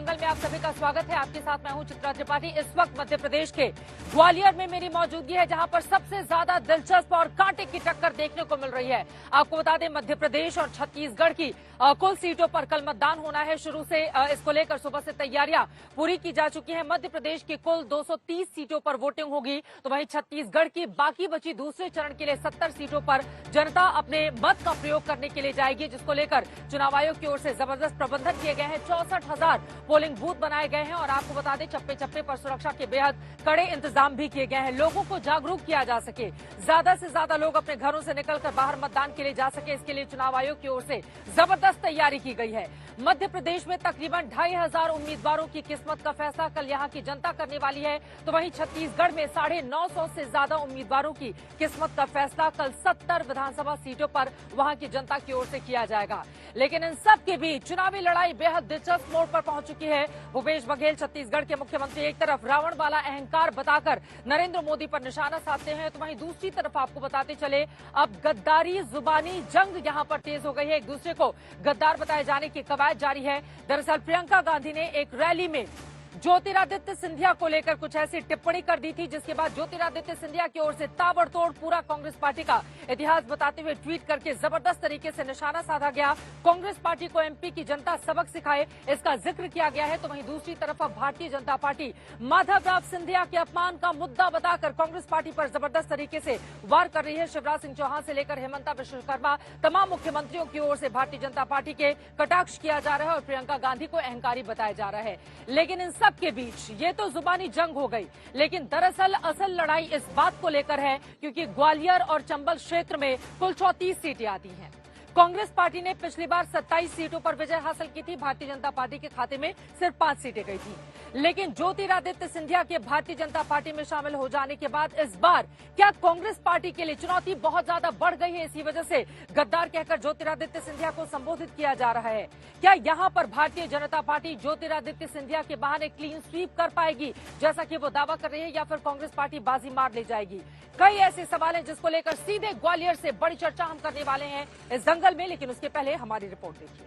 दंगल में आप सभी का स्वागत है। आपके साथ मैं हूं चित्रा त्रिपाठी। इस वक्त मध्य प्रदेश के ग्वालियर में मेरी मौजूदगी है, जहां पर सबसे ज्यादा दिलचस्प और कांटे की टक्कर देखने को मिल रही है। आपको बता दें, मध्य प्रदेश और छत्तीसगढ़ की कुल सीटों पर कल मतदान होना है। शुरू से इसको लेकर सुबह से तैयारियां पूरी की जा चुकी है। मध्य प्रदेश की कुल 230 सीटों पर वोटिंग होगी, तो वहीं छत्तीसगढ़ की बाकी बची दूसरे चरण के लिए 70 सीटों पर जनता अपने मत का प्रयोग करने के लिए जाएगी, जिसको लेकर चुनाव आयोग की ओर से जबरदस्त प्रबंधन किए गए हैं। 64,000 पोलिंग बूथ बनाए गए हैं और आपको बता दें, चप्पे चप्पे पर सुरक्षा के बेहद कड़े इंतजाम भी किए गए हैं। लोगों को जागरूक किया जा सके, ज्यादा से ज्यादा लोग अपने घरों से निकलकर बाहर मतदान के लिए जा सके, इसके लिए चुनाव आयोग की ओर से जबरदस्त तैयारी की गई है। मध्य प्रदेश में तकरीबन 2,500 उम्मीदवारों की किस्मत का फैसला कल यहां की जनता करने वाली है, तो वहीं छत्तीसगढ़ में 950 से ज्यादा उम्मीदवारों की किस्मत का फैसला कल 70 विधानसभा सीटों पर वहां की जनता की ओर से किया जाएगा। लेकिन इन सब के बीच चुनावी लड़ाई बेहद दिलचस्प मोड़ पर पहुंच चुकी है। भूपेश बघेल छत्तीसगढ़ के मुख्यमंत्री एक तरफ रावण वाला अहंकार बताकर नरेंद्र मोदी पर निशाना साधते हैं, तो वहीं दूसरी तरफ आपको बताते चले, अब गद्दारी जुबानी जंग यहां पर तेज हो गई है। एक दूसरे को गद्दार बताए जाने की कवायद जारी है। दरअसल प्रियंका गांधी ने एक रैली में ज्योतिरादित्य सिंधिया को लेकर कुछ ऐसी टिप्पणी कर दी थी, जिसके बाद ज्योतिरादित्य सिंधिया की ओर से ताबड़तोड़ पूरा कांग्रेस पार्टी का इतिहास बताते हुए ट्वीट करके जबरदस्त तरीके से निशाना साधा गया। कांग्रेस पार्टी को एमपी की जनता सबक सिखाए, इसका जिक्र किया गया है। तो वहीं दूसरी तरफ अब भारतीय जनता पार्टी माधवराव सिंधिया के अपमान का मुद्दा बताकर कांग्रेस पार्टी पर जबरदस्त तरीके से वार कर रही है। शिवराज सिंह चौहान से लेकर हेमंता विश्वकर्मा, तमाम मुख्यमंत्रियों की ओर से भारतीय जनता पार्टी के कटाक्ष किया जा रहा है और प्रियंका गांधी को अहंकारी बताया जा रहा है। लेकिन इन सब के बीच ये तो जुबानी जंग हो गई, लेकिन दरअसल असल लड़ाई इस बात को लेकर है, क्योंकि ग्वालियर और चंबल क्षेत्र में कुल 34 सीटें आती हैं। कांग्रेस पार्टी ने पिछली बार 27 सीटों पर विजय हासिल की थी। भारतीय जनता पार्टी के खाते में सिर्फ 5 सीटें गई थी। लेकिन ज्योतिरादित्य सिंधिया के भारतीय जनता पार्टी में शामिल हो जाने के बाद इस बार क्या कांग्रेस पार्टी के लिए चुनौती बहुत ज्यादा बढ़ गई है? इसी वजह से गद्दार कहकर ज्योतिरादित्य सिंधिया को संबोधित किया जा रहा है। क्या यहां पर भारतीय जनता पार्टी ज्योतिरादित्य सिंधिया के बहाने क्लीन स्वीप कर पाएगी, जैसा कि वो दावा कर रही है, या फिर कांग्रेस पार्टी बाजी मार ले जाएगी? कई ऐसे सवाल हैं जिसको लेकर सीधे ग्वालियर से बड़ी चर्चा हम करने वाले हैं इस दंगल में। लेकिन उसके पहले हमारी रिपोर्ट देखिए।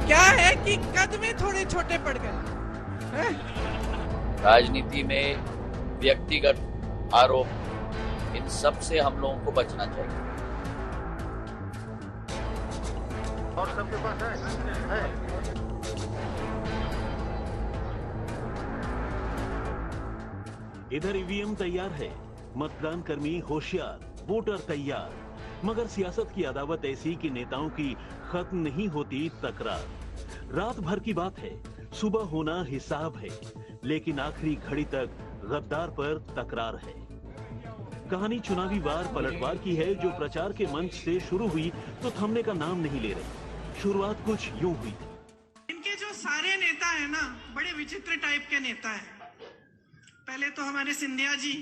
क्या है कि कदम थोड़े छोटे पड़ गए। राजनीति में व्यक्तिगत आरोप, इन सब से हम लोगों को बचना चाहिए। और सबके पास है। इधर ईवीएम तैयार है, मतदान कर्मी होशियार, वोटर तैयार, मगर सियासत की अदावत ऐसी कि नेताओं की खत्म नहीं होती तकरार। रात भर की बात है, सुबह होना हिसाब है, लेकिन आखिरी घड़ी तक गद्दार पर तकरार है। कहानी चुनावी वार पलटवार की है, जो प्रचार के मंच से शुरू हुई तो थमने का नाम नहीं ले रही। शुरुआत कुछ यूं हुई। इनके जो सारे नेता है ना, बड़े विचित्र टाइप के नेता है। पहले तो हमारे सिंधिया जी,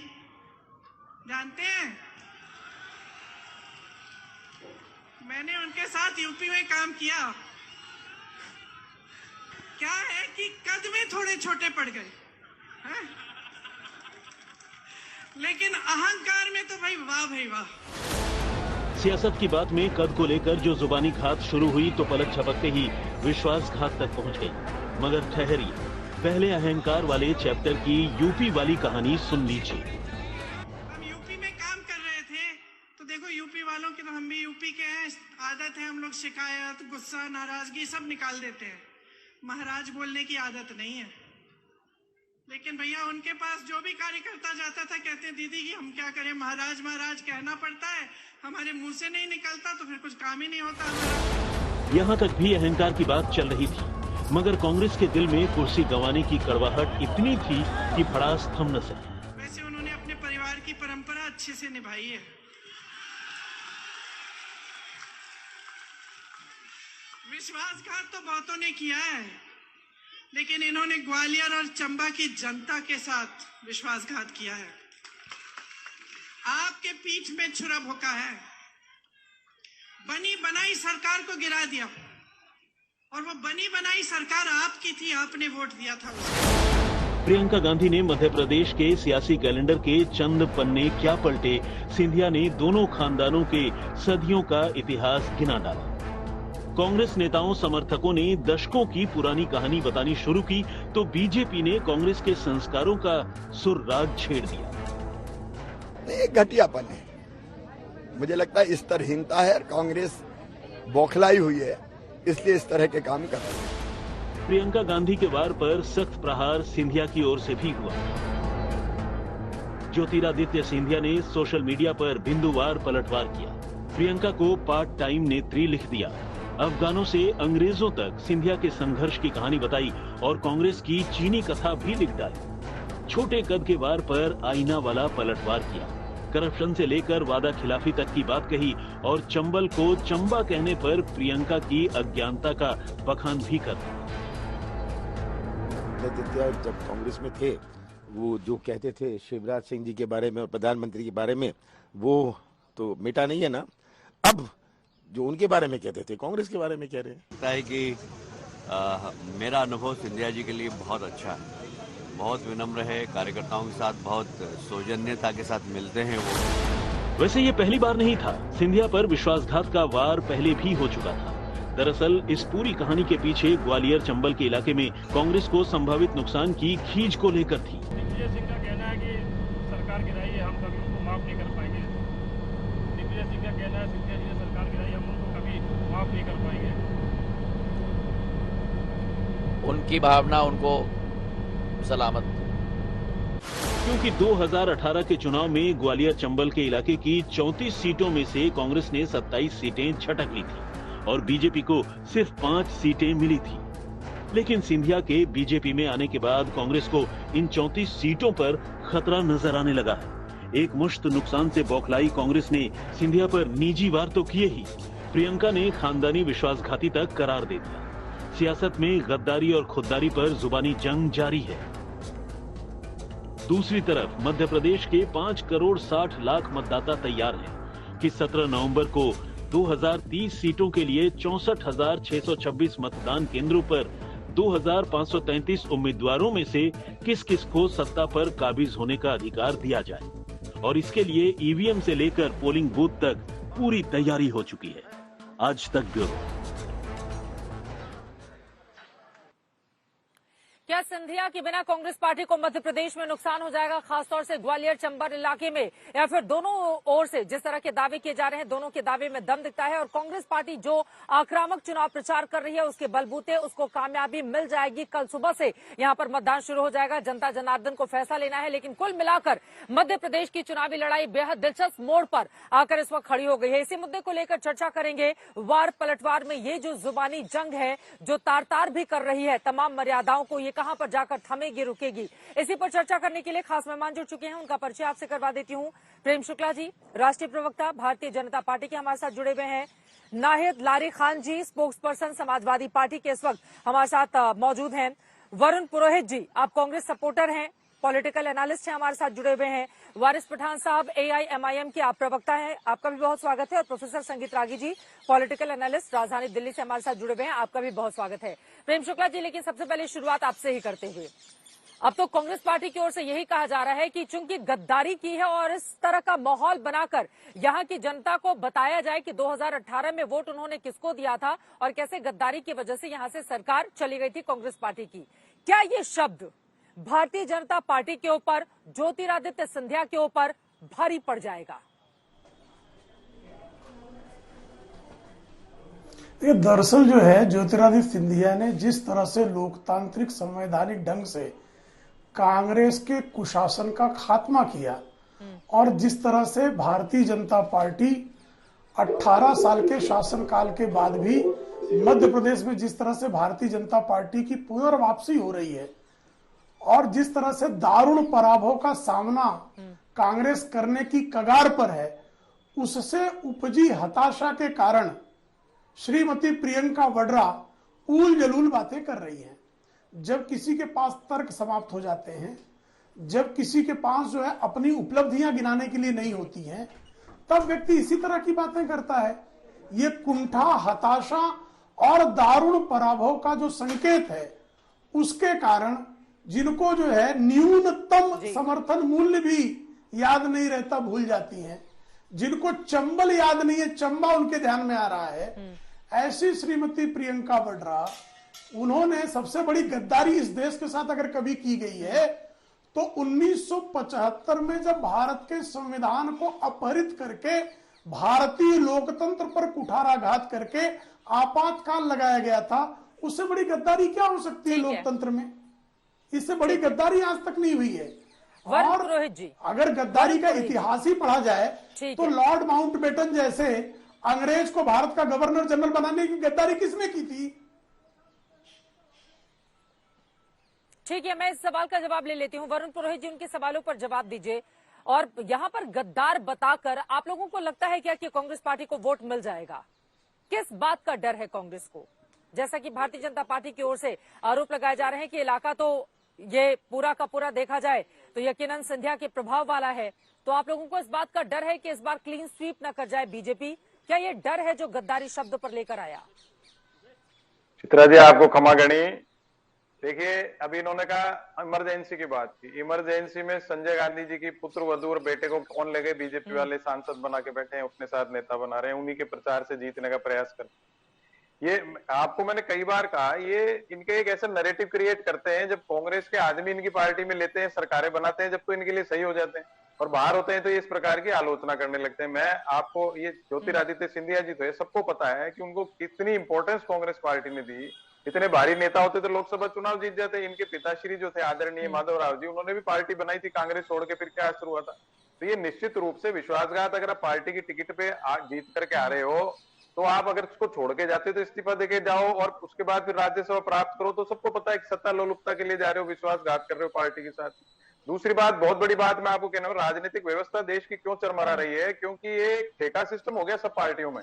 जानते हैं, मैंने उनके साथ यूपी में काम किया। क्या है कि कद में थोड़े छोटे पड़ गए हैं? लेकिन अहंकार में तो भाई वाह भाई वाह। सियासत की बात में कद को लेकर जो जुबानी घात शुरू हुई तो पलक झपकते ही विश्वासघात तक पहुंच गई। मगर ठहरिए, पहले अहंकार वाले चैप्टर की यूपी वाली कहानी सुन लीजिए। हम यूपी में काम कर रहे थे, तो देखो यूपी वालों की, तो हम भी यूपी के हैं, आदत है हम लोग शिकायत, गुस्सा, नाराजगी सब निकाल देते हैं। महाराज बोलने की आदत नहीं है। लेकिन भैया उनके पास जो भी कार्यकर्ता जाता था, कहते दीदी कि हम क्या करें, महाराज महाराज कहना पड़ता है, हमारे मुंह से नहीं निकलता तो फिर कुछ काम ही नहीं होता हमारा। यहाँ तक भी अहंकार की बात चल रही थी, मगर कांग्रेस के दिल में कुर्सी गंवाने की कड़वाहट इतनी थी कि भड़ास थम न सकी। वैसे उन्होंने अपने परिवार की परंपरा अच्छे से निभाई है। विश्वासघात तो बहुतों ने किया है, लेकिन इन्होंने ग्वालियर और चंबा की जनता के साथ विश्वासघात किया है। आपके पीठ में छुरा भोंका है, बनी बनाई सरकार को गिरा दिया, और वो बनी बनाई सरकार आपकी थी, आपने वोट दिया था उसको। प्रियंका गांधी ने मध्य प्रदेश के सियासी कैलेंडर के चंद पन्ने क्या पलटे, सिंधिया ने दोनों खानदानों के सदियों का इतिहास गिना डाला। कांग्रेस नेताओं समर्थकों ने दशकों की पुरानी कहानी बतानी शुरू की तो बीजेपी ने कांग्रेस के संस्कारों का सुर्राग छेड़ दिया। ये घटियापन है, मुझे लगता है स्तरहीनता है, कांग्रेस बौखलाई हुई है, इसलिए इस तरह के काम कर रही है। प्रियंका गांधी के वार पर सख्त प्रहार सिंधिया की ओर से भी हुआ। ज्योतिरादित्य सिंधिया ने सोशल मीडिया पर बिंदुवार पलटवार किया। प्रियंका को पार्ट टाइम नेत्री लिख दिया। अफगानों से अंग्रेजों तक सिंधिया के संघर्ष की कहानी बताई और कांग्रेस की चीनी कथा भी लिख डाली। छोटे कद के वार पर आईना वाला पलटवार किया। करप्शन से लेकर वादा खिलाफी तक की बात कही और चंबल को चंबा कहने पर प्रियंका की अज्ञानता का बखान भी कर दिया। जब कांग्रेस में थे, वो जो कहते थे शिवराज सिंह जी के बारे में और प्रधानमंत्री के बारे में, वो तो मिटा नहीं है ना। अब जो उनके बारे में कहते थे, कांग्रेस के बारे में कह रहे हैं। लगता है कि मेरा अनुभव सिंधिया जी के लिए बहुत अच्छा है, बहुत विनम्र है, कार्यकर्ताओं के साथ बहुत सौजन्यता के साथ मिलते हैं वो। वैसे ये पहली बार नहीं था, सिंधिया पर विश्वासघात का वार पहले भी हो चुका था। दरअसल इस पूरी कहानी के पीछे ग्वालियर चंबल के इलाके में कांग्रेस को संभावित नुकसान की खींच को लेकर थी। दिग्विजय सिंह का कहना है कि सरकार गिराई है, हम कभी उनको माफ नहीं कर पाएंगे। दिग्विजय सिंह का कहना है सिंधिया जी ने सरकार गिराई, हम उनको कभी माफ नहीं कर पाएंगे। उनकी भावना उनको सलामत। क्योंकि 2018 के चुनाव में ग्वालियर चंबल के इलाके की 34 सीटों में से कांग्रेस ने 27 सीटें झटक ली थी और बीजेपी को सिर्फ 5 सीटें मिली थी। लेकिन सिंधिया के बीजेपी में आने के बाद कांग्रेस को इन 34 सीटों पर खतरा नजर आने लगा है। एक मुश्त नुकसान से बौखलाई कांग्रेस ने सिंधिया पर निजी वार तो किए ही, प्रियंका ने खानदानी विश्वासघाती तक करार दे दिया। सियासत में गद्दारी और खुददारी पर जुबानी जंग जारी है। दूसरी तरफ मध्य प्रदेश के 5 करोड़ 60 लाख मतदाता तैयार हैं कि 17 नवंबर को 2030 सीटों के लिए 64,626 मतदान केंद्रों पर 2,533 उम्मीदवारों में से किस किस को सत्ता पर काबिज होने का अधिकार दिया जाए और इसके लिए ईवीएम से लेकर पोलिंग बूथ तक पूरी तैयारी हो चुकी है। आज तक ब्यूरो। क्या सिंधिया के बिना कांग्रेस पार्टी को मध्य प्रदेश में नुकसान हो जाएगा, खासतौर से ग्वालियर चंबल इलाके में, या फिर दोनों ओर से जिस तरह के दावे किए जा रहे हैं, दोनों के दावे में दम दिखता है और कांग्रेस पार्टी जो आक्रामक चुनाव प्रचार कर रही है उसके बलबूते उसको कामयाबी मिल जाएगी। कल सुबह से यहां पर मतदान शुरू हो जाएगा, जनता जनार्दन को फैसला लेना है। लेकिन कुल मिलाकर मध्य प्रदेश की चुनावी लड़ाई बेहद दिलचस्प मोड़ पर आकर इस वक्त खड़ी हो गई है। इसी मुद्दे को लेकर चर्चा करेंगे। वार पलटवार में ये जो जुबानी जंग है, जो तार तार भी कर रही है तमाम मर्यादाओं को, ये कहां पर जाकर थमेगी, रुकेगी, इसी पर चर्चा करने के लिए खास मेहमान जुड़ चुके हैं। उनका परिचय आपसे करवा देती हूं। प्रेम शुक्ला जी, राष्ट्रीय प्रवक्ता भारतीय जनता पार्टी के हमारे साथ जुड़े हुए हैं। नाहिद लारी खान जी, स्पोक्स पर्सन समाजवादी पार्टी के इस वक्त हमारे साथ मौजूद हैं। वरुण पुरोहित जी, आप कांग्रेस सपोर्टर हैं, पॉलिटिकल एनालिस्ट हैं, हमारे साथ जुड़े हुए हैं। वारिस पठान साहब, AIMIM के आप प्रवक्ता हैं, आपका भी बहुत स्वागत है। और प्रोफेसर संगीत रागी जी, पॉलिटिकल एनालिस्ट, राजधानी दिल्ली से हमारे साथ जुड़े हुए हैं, आपका भी बहुत स्वागत है। प्रेम शुक्ला जी, लेकिन सबसे पहले शुरुआत आपसे ही करते हुए, अब तो कांग्रेस पार्टी की ओर से यही कहा जा रहा है कि चूंकि गद्दारी की है और इस तरह का माहौल बनाकर यहां की जनता को बताया जाए कि 2018 में वोट उन्होंने किसको दिया था और कैसे गद्दारी की वजह से यहां से सरकार चली गई थी कांग्रेस पार्टी की। क्या ये शब्द भारतीय जनता पार्टी के ऊपर, ज्योतिरादित्य सिंधिया के ऊपर भारी पड़ जाएगा? ये दरअसल जो है, ज्योतिरादित्य सिंधिया ने जिस तरह से लोकतांत्रिक संवैधानिक ढंग से कांग्रेस के कुशासन का खात्मा किया और जिस तरह से भारतीय जनता पार्टी 18 साल के शासनकाल के बाद भी मध्य प्रदेश में जिस तरह से भारतीय जनता पार्टी की पुनर्वापसी हो रही है और जिस तरह से दारुण पराभव का सामना कांग्रेस करने की कगार पर है, उससे उपजी हताशा के कारण श्रीमती प्रियंका वड्रा ऊल जलूल बातें कर रही हैं। जब किसी के पास तर्क समाप्त हो जाते हैं, जब किसी के पास जो है अपनी उपलब्धियां गिनाने के लिए नहीं होती हैं, तब व्यक्ति इसी तरह की बातें करता है। ये कुंठा, हताशा और दारुण पराभव का जो संकेत है, उसके कारण जिनको जो है न्यूनतम समर्थन मूल्य भी याद नहीं रहता, भूल जाती हैं, जिनको चंबल याद नहीं है, चंबा उनके ध्यान में आ रहा है, ऐसी श्रीमती प्रियंका वाड्रा, उन्होंने सबसे बड़ी गद्दारी इस देश के साथ अगर कभी की गई है तो 1975 में जब भारत के संविधान को अपहरित करके भारतीय लोकतंत्र पर कुठाराघात करके आपातकाल लगाया गया था, उससे बड़ी गद्दारी क्या हो सकती है लोकतंत्र में? इससे बड़ी गद्दारी आज तक नहीं हुई है। और पुरोहित जी, अगर गद्दारी का इतिहास ही पढ़ा जाए तो लॉर्ड माउंटबेटन जैसे अंग्रेज को भारत का गवर्नर जनरल बनाने की गद्दारी किसने की थी? ठीक है, मैं इस सवाल का जवाब ले लेती हूँ। वरुण पुरोहित जी, उनके सवालों पर जवाब दीजिए। और यहाँ पर गद्दार बताकर आप लोगों को लगता है क्या कि कांग्रेस पार्टी को वोट मिल जाएगा? किस बात का डर है कांग्रेस को? जैसा कि भारतीय जनता पार्टी की ओर से आरोप लगाए जा रहे हैं कि इलाका तो ये पूरा का पूरा देखा जाए तो यकीनन सिंधिया के प्रभाव वाला है, तो आप लोगों को इस बात का डर है कि इस बार क्लीन स्वीप न कर जाए बीजेपी? क्या ये डर है जो गद्दारी शब्द पर लेकर आया? चित्रा जी, आपको क्षमा गणी। देखिए, अभी इन्होंने कहा इमरजेंसी की बात की। इमरजेंसी में संजय गांधी जी की पुत्र वधू और बेटे को कौन ले गए? बीजेपी वाले सांसद बना के बैठे हैं, अपने साथ नेता बना रहे हैं, उन्हीं के प्रचार से जीतने का प्रयास कर। ये आपको मैंने कई बार कहा, ये इनके एक ऐसा नैरेटिव क्रिएट करते हैं, जब कांग्रेस के आदमी इनकी पार्टी में लेते हैं, सरकारें बनाते हैं, जब तो इनके लिए सही हो जाते हैं, और बाहर होते हैं तो ये इस प्रकार की आलोचना करने लगते हैं। मैं आपको, ये ज्योतिरादित्य सिंधिया जी तो है, सबको पता है कि उनको कितनी इंपॉर्टेंस कांग्रेस पार्टी ने दी। इतने भारी नेता होते तो लोकसभा चुनाव जीत जाते। इनके पिताश्री जो थे आदरणीय माधवराव जी, उन्होंने भी पार्टी बनाई थी, कांग्रेस छोड़ के फिर क्या असर हुआ था? तो ये निश्चित रूप से विश्वासघात। अगर आप पार्टी की टिकट पे जीत करके आ रहे हो तो आप अगर उसको छोड़ के जाते तो इस्तीफा देके जाओ और उसके बाद फिर राज्यसभा प्राप्त करो, तो सबको पता है कि सत्ता लोलुपता के लिए जा रहे हो, विश्वासघात कर रहे हो पार्टी के साथ। दूसरी बात, बहुत बड़ी बात मैं आपको कहना हूँ, राजनीतिक व्यवस्था देश की क्यों चरमरा रही है? क्योंकि ये ठेका सिस्टम हो गया सब पार्टियों में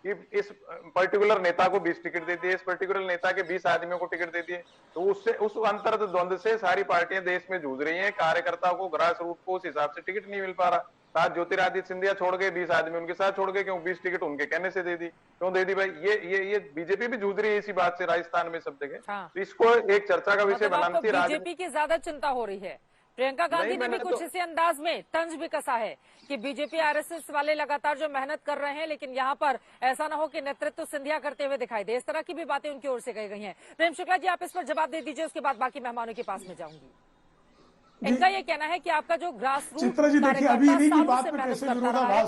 कि इस पर्टिकुलर नेता को 20 टिकट देती है, इस पर्टिकुलर नेता के 20 आदमियों को टिकट देती है। तो उससे, उस अंतर द्वंद से सारी पार्टियां देश में जूझ रही हैं। कार्यकर्ताओं को, ग्रास रूट को उस हिसाब से टिकट नहीं मिल पा रहा। साथ ज्योतिरादित्य सिंधिया छोड़ गए, 20 आदमी उनके साथ छोड़ गए, क्यों? 20 टिकट उनके कहने से दे दी। क्यों दे दी भाई? ये बीजेपी भी जूझ रही है इसी बात से, राजस्थान में सब जगह। हाँ। तो इसको एक चर्चा का विषय बनाना चाहिए। बीजेपी की ज्यादा चिंता हो रही है। प्रियंका गांधी ने भी कुछ इसी अंदाज में तंज भी कसा है कि बीजेपी आरएसएस वाले लगातार जो मेहनत कर रहे हैं, लेकिन यहाँ पर ऐसा ना हो कि नेतृत्व सिंधिया करते हुए दिखाई दे। इस तरह की भी बातें उनकी ओर से कही गई हैं। प्रेम शुक्ला जी, आप इस पर जवाब दे दीजिए, उसके बाद बाकी मेहमानों के पास में जाऊंगी। इनका ये कहना है कि आपका जो ग्रास रूट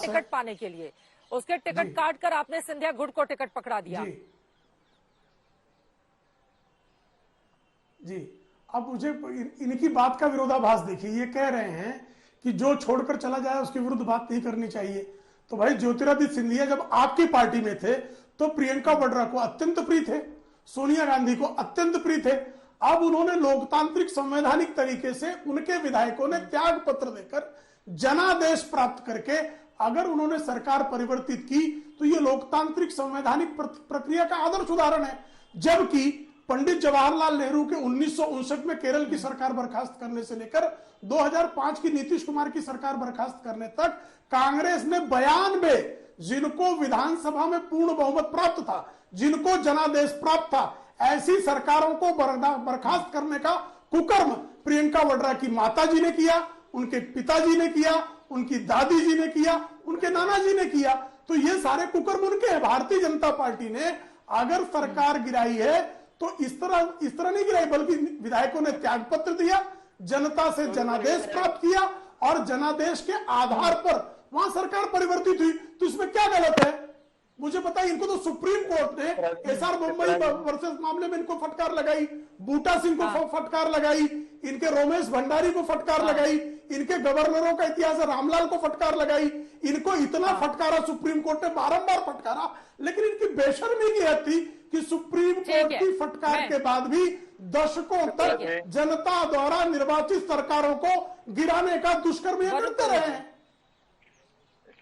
टिकट पाने के लिए, उसके टिकट काट कर आपने सिंधिया गुट को टिकट पकड़ा दिया। जी, अब मुझे इनकी बात का विरोधाभास देखिए। ये कह रहे हैं कि जो छोड़कर चला जाए उसके विरुद्ध बात नहीं करनी चाहिए। तो भाई, ज्योतिरादित्य सिंधिया जब आपकी पार्टी में थे तो प्रियंका वाड्रा को अत्यंत प्रिय थे, सोनिया गांधी को अत्यंत प्रिय थे। अब उन्होंने लोकतांत्रिक संवैधानिक तरीके से उनके विधायकों ने त्याग पत्र देकर जनादेश प्राप्त करके अगर उन्होंने सरकार परिवर्तित की तो ये लोकतांत्रिक संवैधानिक प्रक्रिया का आदर्श उदाहरण है। जबकि पंडित जवाहरलाल नेहरू के 1959 में केरल की सरकार बर्खास्त करने से लेकर 2005 की नीतीश कुमार की सरकार बर्खास्त करने तक कांग्रेस ने 92, जिनको विधानसभा में पूर्ण बहुमत प्राप्त था, जिनको जनादेश प्राप्त था, ऐसी सरकारों को बर्खास्त करने का कुकर्म प्रियंका वाड्रा की माताजी ने किया, उनके पिताजी ने किया, उनकी दादी जी ने किया, उनके नाना जी ने किया। तो ये सारे कुकर्म उनके हैं। भारतीय जनता पार्टी ने अगर सरकार गिराई है तो इस तरह नहीं गिराई, बल्कि विधायकों ने त्याग पत्र दिया, जनता से जनादेश प्राप्त किया और जनादेश के आधार पर वहां सरकार परिवर्तित हुई। तो इसमें क्या गलत है? मुझे पता है, इनको तो सुप्रीम कोर्ट ने एसआर मुंबई वर्सेस मामले में इनको फटकार लगाई, बूटा सिंह को फटकार लगाई, इनके रोमेश भंडारी को फटकार लगाई, इनके गवर्नरों का इतिहास रामलाल को फटकार लगाई। इनको इतना फटकारा सुप्रीम कोर्ट ने, बारंबार फटकारा, लेकिन इनकी बेशर्मी की हद थी कि सुप्रीम कोर्ट की फटकार के बाद भी दशकों तक जनता द्वारा निर्वाचित सरकारों को गिराने का दुष्कर्म ये करते रहे हैं।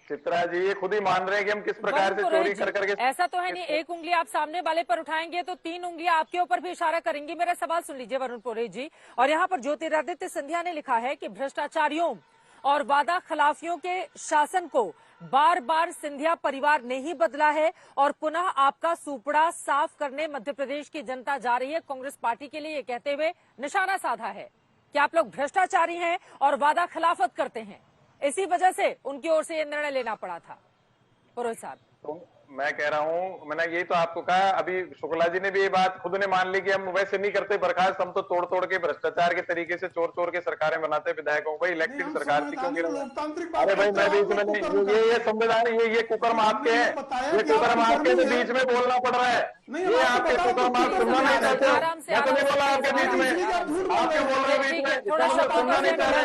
चित्रा जी, ये खुद ही मान रहे हैं कि हम किस प्रकार से चोरी कर करके। ऐसा तो है नहीं, एक उंगली आप सामने वाले पर उठाएंगे तो 3 उंगलियां आपके ऊपर भी इशारा करेंगी। मेरा सवाल सुन लीजिए वरुण पुरोहित जी। और यहाँ पर ज्योतिरादित्य सिंधिया ने लिखा है कि भ्रष्टाचारियों और वादा खिलाफियों के शासन को बार बार सिंधिया परिवार ने ही बदला है और पुनः आपका सुपड़ा साफ करने मध्य प्रदेश की जनता जा रही है कांग्रेस पार्टी के लिए, ये कहते हुए निशाना साधा है कि आप लोग भ्रष्टाचारी हैं और वादा खिलाफत करते हैं। इसी वजह से उनकी ओर से यह निर्णय लेना पड़ा था। पुरोहित साहब, तो मैं कह रहा हूं, मैंने यही तो आपको कहा, अभी शुक्ला जी ने भी ये बात खुद ने मान ली कि हम वैसे नहीं करते बर्खास्त, हम तो तोड़ तोड़ के भ्रष्टाचार के तरीके से चोर चोर के सरकारें बनाते विधायकों। भाई इलेक्टेड सरकार थी क्यों गिरा? अरे भाई मैं बीच में नहीं, ये संविधान, ये कुकर्म आपके हैं, ये कुकर्म आपके बीच में बोलना पड़ रहा है, ये आपके कुकर्म आप सुनना नहीं चाहते। मैं तो नहीं बोला आपके बीच में, आपके बोल रहे बीच में, सुनना नहीं चाह रहे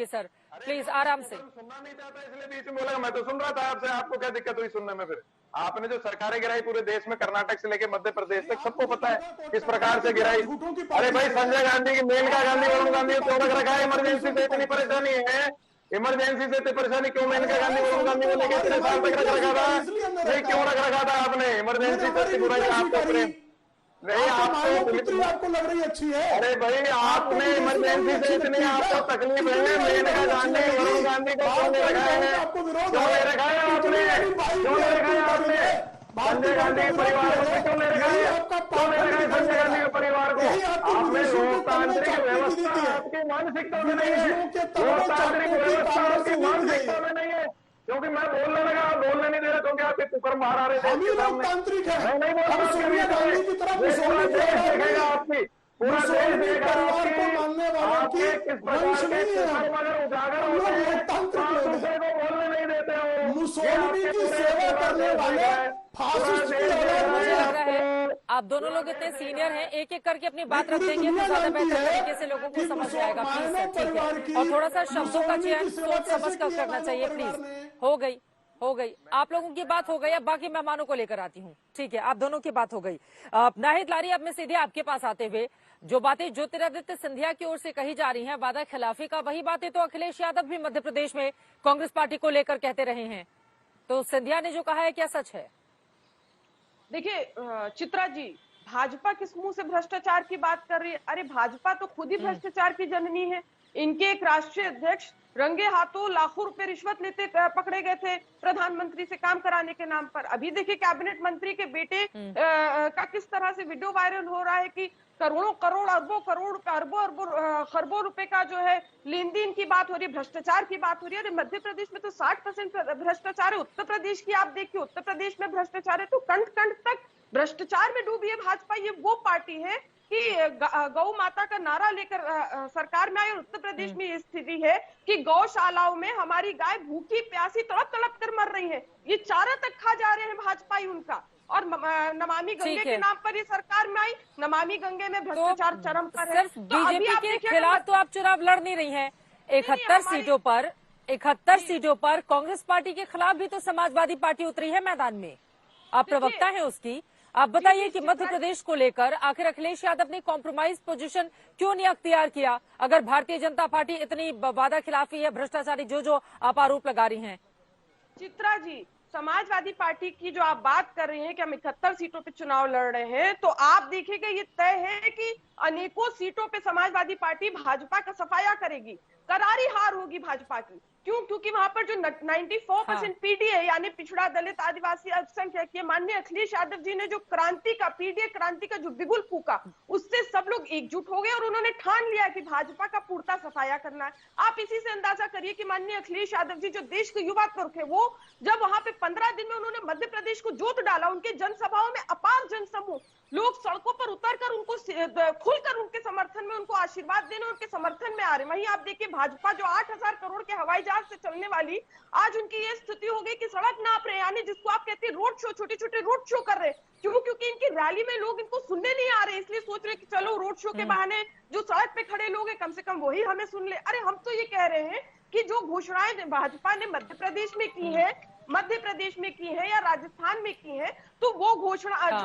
सर प्लीज आराम से। सुनना नहीं चाहता इसलिए बीच में बोला। मैं तो सुन रहा था आपसे, आपको क्या दिक्कत हुई सुनने में? फिर आपने जो सरकारें गिराई पूरे देश में, कर्नाटक से लेके मध्य प्रदेश तक, सबको पता है किस प्रकार से गिराई। अरे भाई संजय गांधी की, मेनका गांधी, वरुण गांधी क्यों रख रखा है? इमरजेंसी से इतनी परेशानी है, इमरजेंसी से इतनी परेशानी क्यों? मेनका गांधी, वरुण गांधी को लेकर इतने साल तक रख रखा था, नहीं क्यों रख रखा था आपने? इमरजेंसी से बुराई आपको प्रेम नहीं, आपको लग रही अच्छी है। अरे भाई आपने इमरजेंसी से इतनी आपको तकलीफ है, मेनका गांधी, वरुण गांधी को क्यों नहीं रखा है? क्यों नहीं रखा है आपने? क्यों नहीं रखा है आपने? संजय गांधी के परिवार को क्यों नहीं रखा है? क्यों नहीं रखा है संजय गांधी के परिवार को? आपने लोकतांत्रिक व्यवस्था आपकी मानसिकता में नहीं है, लोकतांत्रिक व्यवस्था आपकी मानसिकता में नहीं है। क्योंकि मैं बोलने लगा, आप बोलने नहीं दे रहे, क्योंकि आपके कुकर बाहर आ रहे थे। लोकतांत्रिक है, मैं नहीं बोल रहा, देखेगा आपकी, पूरा देश देखेगा आपके किस प्रकार के उजागर होते हैं, दूसरे को बोलने नहीं देते हो। मुसोलिनी की सेवा करने वाले फासिस्ट की मुझे लग रहा है आप दोनों लोग इतने सीनियर हैं, एक एक करके अपनी बात रख देंगे तो ज्यादा बेहतर तरीके से लोगों को समझ जाएगा। प्लीज सर, ठीक है, और थोड़ा सा शब्दों का चयन सोच समझ कर करना चाहिए प्लीज। हो गई आप लोगों की बात हो गई, अब बाकी मेहमानों को लेकर आती हूँ। ठीक है, आप दोनों की बात हो गई। नाहिद लारी, अब मैं सीधे आपके पास आते हुए, जो बातें ज्योतिरादित्य सिंधिया की ओर से कही जा रही हैं वादा खिलाफी का, वही बातें तो अखिलेश यादव भी मध्य प्रदेश में कांग्रेस पार्टी को लेकर कहते रहे हैं। तो सिंधिया ने जो कहा है क्या सच है? देखिए चित्रा जी, भाजपा किस मुंह से भ्रष्टाचार की बात कर रही है? अरे भाजपा तो खुद ही भ्रष्टाचार की जननी है। इनके एक राष्ट्रीय अध्यक्ष रंगे हाथों लाखों रुपए रिश्वत लेते पकड़े गए थे प्रधानमंत्री से काम कराने के नाम पर। अभी देखिए कैबिनेट मंत्री के बेटे का किस तरह से वीडियो वायरल हो रहा है कि करोड़ों करोड़ अरबों करोड़ अरबों खरबों रुपए का जो है लेन देन की बात हो रही है, भ्रष्टाचार की बात हो रही है। अरे मध्य प्रदेश में तो 60% भ्रष्टाचार है। उत्तर प्रदेश की आप देखिए, उत्तर प्रदेश में भ्रष्टाचार है तो कंठ कंठ तक भ्रष्टाचार में डूबी है भाजपा। ये वो पार्टी है कि गौ माता का नारा लेकर सरकार में आई और उत्तर प्रदेश में ये स्थिति है कि गौशालाओं में हमारी गाय भूखी प्यासी तड़प तड़प कर मर रही है। ये चारा तक खा जा रहे हैं भाजपा ही उनका। और नमामि गंगे के नाम पर ये सरकार में आई, नमामि गंगे में भ्रष्टाचार चरम पर है। सिर्फ बीजेपी के खिलाफ तो आप चुनाव लड़ नहीं रही हैं। 71 सीटों पर कांग्रेस पार्टी के खिलाफ भी तो समाजवादी पार्टी उतरी है मैदान में, आप प्रवक्ता हैं उसकी। आप बताइए कि मध्य प्रदेश को लेकर आखिर अखिलेश यादव ने कॉम्प्रोमाइज पोजीशन क्यों नहीं अख्तियार किया, अगर भारतीय जनता पार्टी इतनी वादा खिलाफी है, भ्रष्टाचारी जो आप आरोप लगा रही हैं? चित्रा जी, समाजवादी पार्टी की जो आप बात कर रहे हैं कि हम 71 सीटों पे चुनाव लड़ रहे हैं, तो आप देखिएगा ये तय है कि अनेकों सीटों पे समाजवादी पार्टी भाजपा का सफाया करेगी। करारी हार होगी भाजपा की। क्यों? क्योंकि वहां पर जो 94% पीडीए है, यानी पिछड़ा दलित आदिवासी अल्पसंख्यक, माननीय अखिलेश यादव जी ने जो पीडीए क्रांति का जो बिगुल फूका, उससे सब लोग एकजुट हो गए और उन्होंने ठान लिया कि भाजपा का पूर्ता सफाया करना है। आप इसी से अंदाजा करिए कि माननीय अखिलेश यादव जी जो देश के युवा तुर्क है, वो जब वहां पे 15 दिन में उन्होंने मध्य प्रदेश को जोत डाला, उनके जनसभाओं में अपार जनसमूह लोग सड़कों पर उतरकर उनको खुलकर उनके समर्थन में, उनको आशीर्वाद देने, उनके समर्थन में आ रहे। वहीं आप देखिए भाजपा जो 8000 करोड़ के हवाई जहाज से चलने वाली, आज उनकी ये स्थिति हो गई कि सड़क नाप रहे, यानी जिसको आप कहते हैं रोड शो, छोटे छोटे रोड शो कर रहे। क्यों? क्योंकि इनकी रैली में लोग इनको सुनने नहीं आ रहे, इसलिए सोच रहे कि चलो रोड शो के बहाने जो सड़क पे खड़े लोग हैं कम से कम वही हमें सुन ले। अरे हम तो ये कह रहे हैं कि जो घोषणाएं भाजपा ने मध्य प्रदेश में की है या राजस्थान में की है, तो वो जो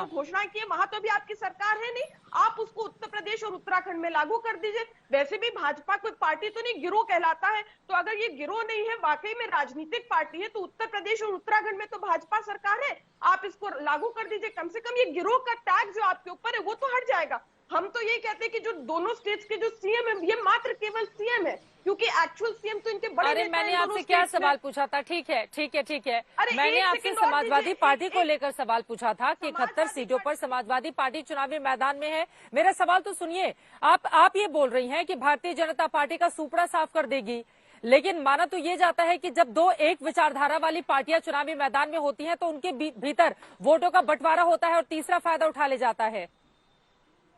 घोषणा की है वहां तो भी आपकी सरकार है नहीं, आप उसको उत्तर प्रदेश और उत्तराखंड में लागू कर दीजिए। वैसे भी भाजपा कोई पार्टी तो नहीं, गिरोह कहलाता है, तो अगर ये गिरोह नहीं है, वाकई में राजनीतिक पार्टी है, तो उत्तर प्रदेश और उत्तराखंड में तो भाजपा सरकार है, आप इसको लागू कर दीजिए। कम से कम ये गिरोह का टैग जो आपके ऊपर है वो तो हट जाएगा। हम तो ये कहते हैं कि जो दोनों स्टेट्स के जो सीएम है ये मात्र केवल सीएम है, क्योंकि एक्चुअल सीएम तो इनके बड़े अरे मैंने आपसे क्या सवाल पूछा था? ठीक है मैंने आपसे समाजवादी पार्टी को लेकर सवाल पूछा था कि 71 सीटों पर समाजवादी पार्टी चुनावी मैदान में है। मेरा सवाल तो सुनिए। आप ये बोल रही हैं कि भारतीय जनता पार्टी का सुपड़ा साफ कर देगी, लेकिन माना तो ये जाता है कि जब दो एक विचारधारा वाली पार्टियां चुनावी मैदान में होती हैं तो उनके भीतर वोटों का बंटवारा होता है और तीसरा फायदा उठा ले जाता है।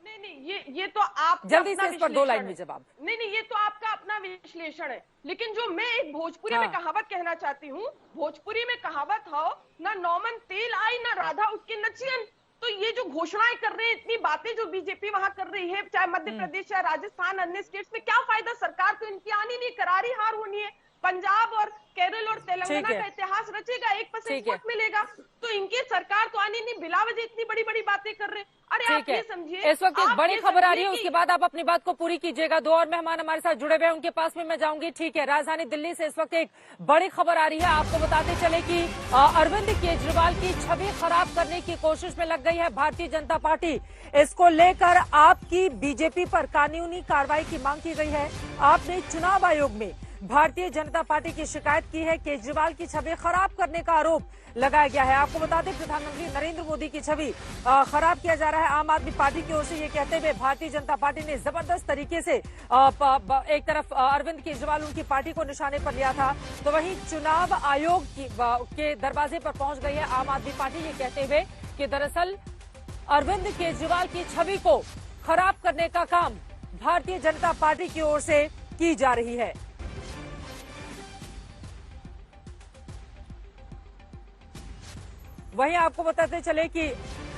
नहीं, ये तो आप जल्दी से इस पर 2 लाइन में जवाब। नहीं, ये तो आपका अपना विश्लेषण है, लेकिन जो मैं एक भोजपुरी में कहावत कहना चाहती हूँ, भोजपुरी में कहावत हो ना नौमन तेल आई ना राधा उसके नचियन। तो ये जो घोषणाएं कर रहे हैं, इतनी बातें जो बीजेपी वहां कर रही है, चाहे मध्य प्रदेश चाहे राजस्थान अन्य स्टेट्स में, क्या फायदा? सरकार तो इनकी आनी नहीं, करारी हार होनी है। पंजाब और केरल और तेलंगाना का इतिहास रचेगा, 1% वोट मिलेगा। तो इनकी सरकार तो आनी नहीं, बिला वजह इतनी बड़ी बड़ी बातें कर रहे हैं। अरे आप ये समझिए, इस वक्त एक बड़ी खबर आ रही है, उसके बाद आप अपनी बात को पूरी कीजिएगा। 2 और मेहमान हमारे साथ जुड़े हुए हैं, उनके पास में मैं जाऊंगी। ठीक है, राजधानी दिल्ली से इस वक्त एक बड़ी खबर आ रही है। आपको बताते चले कि अरविंद केजरीवाल की छवि खराब करने की कोशिश में लग गई है भारतीय जनता पार्टी। इसको लेकर आपकी बीजेपी पर कानूनी कार्रवाई की मांग की गई है। आपने चुनाव आयोग में भारतीय जनता पार्टी की शिकायत की है। केजरीवाल की छवि खराब करने का आरोप लगाया गया है। आपको बता दें, प्रधानमंत्री नरेंद्र मोदी की छवि खराब किया जा रहा है आम आदमी पार्टी की ओर से, ये कहते हुए भारतीय जनता पार्टी ने जबरदस्त तरीके से एक तरफ अरविंद केजरीवाल उनकी पार्टी को निशाने पर लिया था, तो वहीं चुनाव आयोग के दरवाजे पर पहुंच गई है आम आदमी पार्टी, ये कहते हुए कि दरअसल अरविंद केजरीवाल की छवि को खराब करने का काम भारतीय जनता पार्टी की ओर से की जा रही है। वहीं आपको बताते चले कि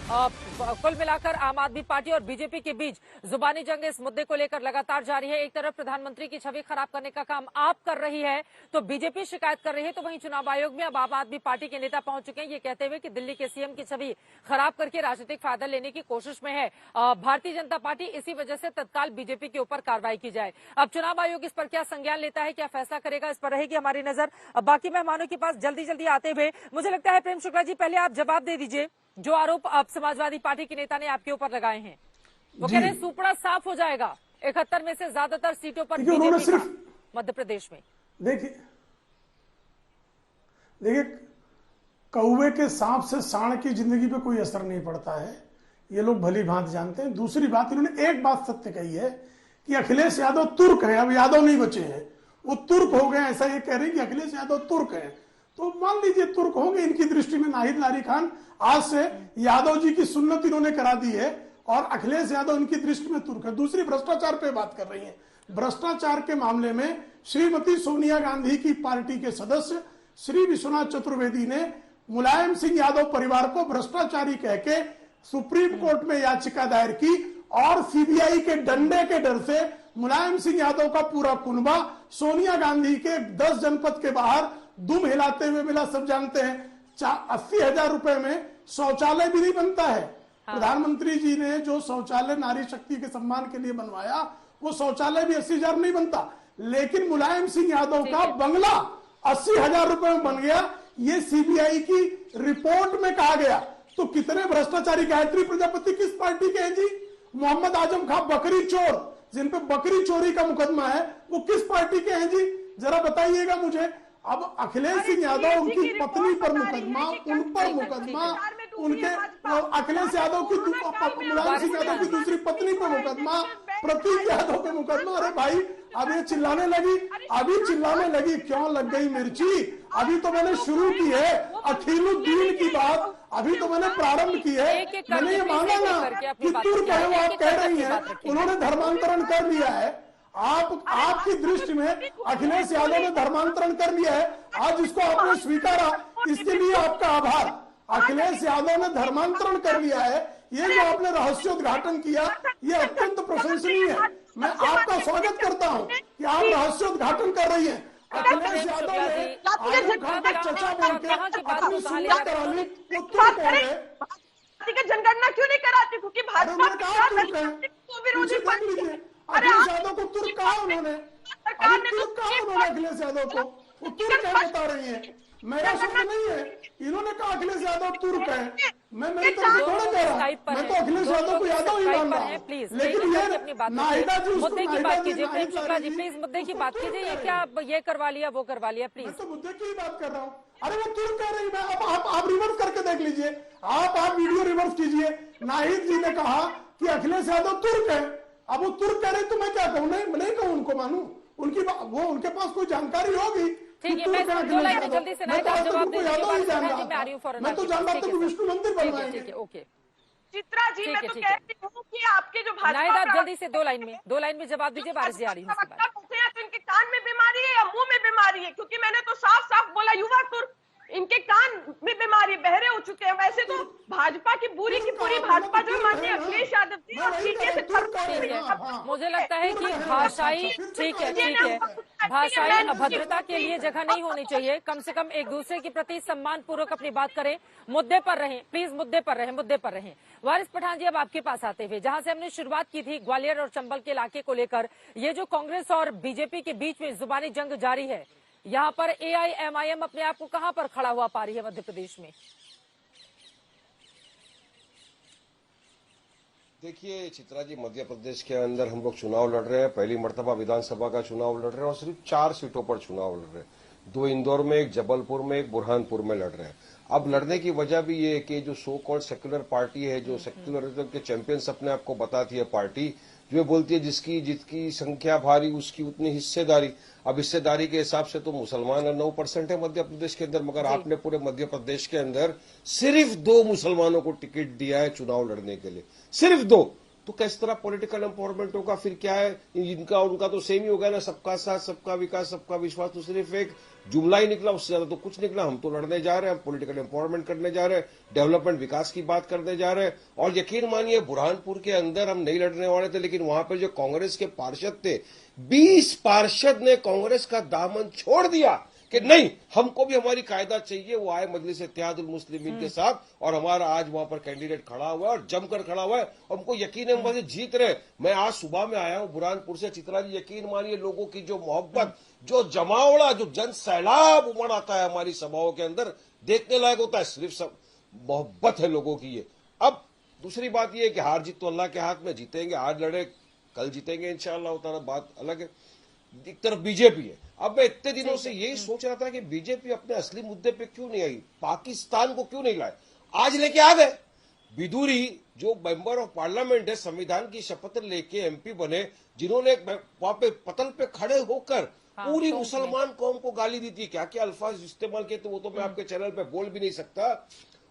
कुल मिलाकर आम आदमी पार्टी और बीजेपी के बीच जुबानी जंग इस मुद्दे को लेकर लगातार जारी है। एक तरफ प्रधानमंत्री की छवि खराब करने का काम आप कर रही है तो बीजेपी शिकायत कर रही है, तो वहीं चुनाव आयोग में अब आम आदमी पार्टी के नेता पहुंच चुके हैं, ये कहते हुए कि दिल्ली के सीएम की छवि खराब करके राजनीतिक फायदा लेने की कोशिश में है भारतीय जनता पार्टी। इसी वजह से तत्काल बीजेपी के ऊपर कार्रवाई की जाए। अब चुनाव आयोग इस पर क्या संज्ञान लेता है, क्या फैसला करेगा, इस पर रहेगी हमारी नजर। अब बाकी मेहमानों के पास जल्दी आते हुए मुझे लगता है प्रेम शुक्ला जी, पहले आप जवाब दे दीजिए। जो आरोप आप समाजवादी पार्टी के नेता ने आपके ऊपर लगाए हैं, वो कह रहे हैं सुपड़ा साफ हो जाएगा 71 में से ज्यादातर सीटों पर बीजेपी का मध्य प्रदेश में। देखिए कौवे के सांप से सांड की जिंदगी पे कोई असर नहीं पड़ता है, ये लोग भली भांति जानते हैं। दूसरी बात, इन्होंने एक बात सत्य कही है कि अखिलेश यादव तुर्क है, अब यादव नहीं बचे हैं, वो तुर्क हो गए, ऐसा ये कह रहे हैं कि अखिलेश यादव तुर्क है। तो मान लीजिए तुर्क होंगे, इनकी दृष्टि में नाहिद लारी खान आज से यादव जी की सुन्नत इन्होंने करा दी है और अखिलेश यादव इनकी दृष्टि में तुर्क है। दूसरी भ्रष्टाचार पे बात कर रही है। भ्रष्टाचार के मामले में श्रीमती सोनिया गांधी की पार्टी के सदस्य श्री विश्वनाथ चतुर्वेदी ने मुलायम सिंह यादव परिवार को भ्रष्टाचारी कह के सुप्रीम कोर्ट में याचिका दायर की और सीबीआई के डंडे के डर से मुलायम सिंह यादव का पूरा कुनबा सोनिया गांधी के 10 जनपद के बाहर दुम हिलाते हुए मिला। सब जानते हैं 80,000 रुपए में शौचालय भी नहीं बनता है। प्रधानमंत्री जी ने जो शौचालय नारी शक्ति के सम्मान के लिए बनवाया, वो शौचालय भी 80,000 नहीं बनता, लेकिन मुलायम सिंह यादव का बंगला 80,000 रुपए में बन गया। ये सीबीआई की रिपोर्ट में कहा गया। तो कितने भ्रष्टाचारी, गायत्री प्रजापति किस पार्टी के हैं जी? मोहम्मद आजम खां बकरी चोर, जिन पे बकरी चोरी का मुकदमा है, वो किस पार्टी के हैं जी? जरा बताइएगा मुझे। अब अखिलेश सिंह यादव, उनकी पत्नी पर मुकदमा, उन पर मुकदमा, उनके अखिलेश यादव की मुलायम सिंह यादव की दूसरी पत्नी पर मुकदमा, प्रतीक यादव पे मुकदमा। अरे भाई अब ये चिल्लाने लगी, क्यों लग गई मिर्ची? अभी तो मैंने शुरू की है अखिलुद्दीन की बात, अभी तो मैंने प्रारंभ की है। मैंने ये माना ना कि तुर्क है, वो आप कह रही हैं, उन्होंने धर्मांतरण कर लिया है। आपकी दृष्टि में अखिलेश यादव ने धर्मांतरण कर लिया है, आज इसको आपने स्वीकारा, इसके लिए आपका आभार। अखिलेश यादव ने धर्मांतरण कर लिया है, ये जो आपने रहस्योद्घाटन किया, ये अत्यंत प्रशंसनीय है। मैं आपका स्वागत करता हूँ कि आप रहस्योद्घाटन कर रही हैं। अखिलेश यादव ने आजम खान का चचा बोल के अपनी सुन्नत करा ली, वो तुर्क हो गए। जनगणना क्यों नहीं कराती? क्योंकि भाजपा अखिलेश यादव को तुर्क कहा उन्होंने, अखिलेश यादव को वो तुर्क क्या बता रही है? मेरा शब्द नहीं है। इन्होंने कहा अखिलेश यादव तुर्क है, मैं मेरी तरफ थोड़ा कह रहा हूं, मैं तो अखिलेश यादव को यादव ही मान रहा हूं। लेकिन ये नाहिदा जी मुद्दे की बात कीजिए, प्रेम शुक्ला जी प्लीज मुद्दे की बात कीजिए। ये क्या ये करवा लिया वो करवा लिया, प्लीज। मैं तो मुद्दे की ही बात कर रहा हूँ। अरे वो तुर्क कह रही है, अब आप रिवर्स करके देख लीजिए, आप वीडियो रिवर्स कीजिए। नाहिद जी ने कहा कि अखिलेश यादव तुर्क है, अब वो तुर्क कह रही तो मैं क्या कहूँ, नहीं कहूँ उनको मानू, वो उनके पास कोई जानकारी होगी। ठीक है, मैं 2 लाइन में जल्दी से नाहिद आप जवाब दे दीजिए। मैं आ रही हूँ फौरन। मैं तो जानता हूँ कि विष्णु मंदिर बनवाएंगे। ठीक है, ओके चित्रा जी, मैं तो कहती हूँ कि आपके जो भाजपा नाहिद आप जल्दी से 2 लाइन में जवाब दीजिए। बारिश जी आ रही है उसके बाद। तो इनके कान में बीमारी है या मुंह में बीमारी है? क्योंकि मैंने तो साफ साफ बोला युवा तुर्क, इनके कान में बीमारी, बहरे हो चुके हैं। वैसे तो भाजपा की पूरी भाजपा जो माननीय अखिलेश यादव जी और सीटे से मुझे लगता है कि भाषाई ठीक है भाषाई अभद्रता के लिए जगह नहीं होनी चाहिए। कम से कम एक दूसरे के प्रति सम्मान पूर्वक अपनी बात करें, मुद्दे पर रहें प्लीज, मुद्दे पर रहें। वारिस पठान जी अब आपके पास आते हुए, जहां से हमने शुरुआत की थी ग्वालियर और चंबल के इलाके को लेकर, ये जो कांग्रेस और बीजेपी के बीच में जुबानी जंग जारी है, यहाँ पर AIMIM अपने आप को कहां पर खड़ा हुआ पा रही है मध्य प्रदेश में? देखिए चित्रा जी, मध्य प्रदेश के अंदर हम लोग चुनाव लड़ रहे हैं, पहली मर्तबा विधानसभा का चुनाव लड़ रहे हैं और सिर्फ 4 सीटों पर चुनाव लड़ रहे हैं। 2 इंदौर में, एक जबलपुर में, एक बुरहानपुर में लड़ रहे हैं। अब लड़ने की वजह भी ये है कि जो सो कॉल्ड सेक्युलर पार्टी है, जो सेक्युलरिज्म के चैंपियंस अपने आप को बताती है पार्टी, जो बोलती है जिसकी संख्या भारी उसकी उतनी हिस्सेदारी। अब हिस्सेदारी के हिसाब से तो मुसलमान 9% है मध्य प्रदेश के अंदर, मगर आपने पूरे मध्य प्रदेश के अंदर सिर्फ 2 मुसलमानों को टिकट दिया है चुनाव लड़ने के लिए, सिर्फ 2। तो किस तरह पॉलिटिकल एम्पावरमेंट होगा? फिर क्या है इनका उनका तो सेम ही होगा ना, सबका साथ सबका विकास सबका विश्वास, तो सिर्फ एक जुमला ही निकला, उससे ज्यादा तो कुछ निकला। हम तो लड़ने जा रहे हैं, हम पॉलिटिकल एम्पावरमेंट करने जा रहे हैं, डेवलपमेंट विकास की बात करने जा रहे हैं। और यकीन मानिए बुरहानपुर के अंदर हम नहीं लड़ने वाले थे, लेकिन वहां पर जो कांग्रेस के पार्षद थे, 20 पार्षद ने कांग्रेस का दामन छोड़ दिया कि नहीं हमको भी हमारी कायदा चाहिए। वो आए मजलिस इत्तेहादुल मुस्लिमीन के साथ और हमारा आज वहां पर कैंडिडेट खड़ा हुआ है और जमकर खड़ा हुआ है, हमको यकीन है हम जीत रहे। मैं आज सुबह में आया हूं बुरहानपुर से, चित्रा जी यकीन मानिए लोगों की जो मोहब्बत, जो जमावड़ा, जो जन सैलाब उमड़ आता है हमारी सभाओं के अंदर, देखने लायक होता है। सिर्फ सब मोहब्बत है लोगों की ये। अब दूसरी बात यह है कि हार जीत तो अल्लाह के हाथ में, जीतेंगे, आज लड़े कल जीतेंगे इंशाअल्लाह ताला, बात अलग है। एक तरफ बीजेपी है। अब मैं इतने दिनों से यही सोच रहा था कि बीजेपी अपने असली मुद्दे पे क्यों नहीं आई, पाकिस्तान को क्यों नहीं लाए, आज लेके आ गए। बिदुरी जो मेंबर ऑफ पार्लियामेंट है, संविधान की शपथ लेके MP बने, जिन्होंने वहां पे पतन पे खड़े होकर पूरी मुसलमान कौम को गाली दी थी, क्या क्या अल्फाज इस्तेमाल किए थे वो तो मैं आपके चैनल पे बोल भी नहीं सकता।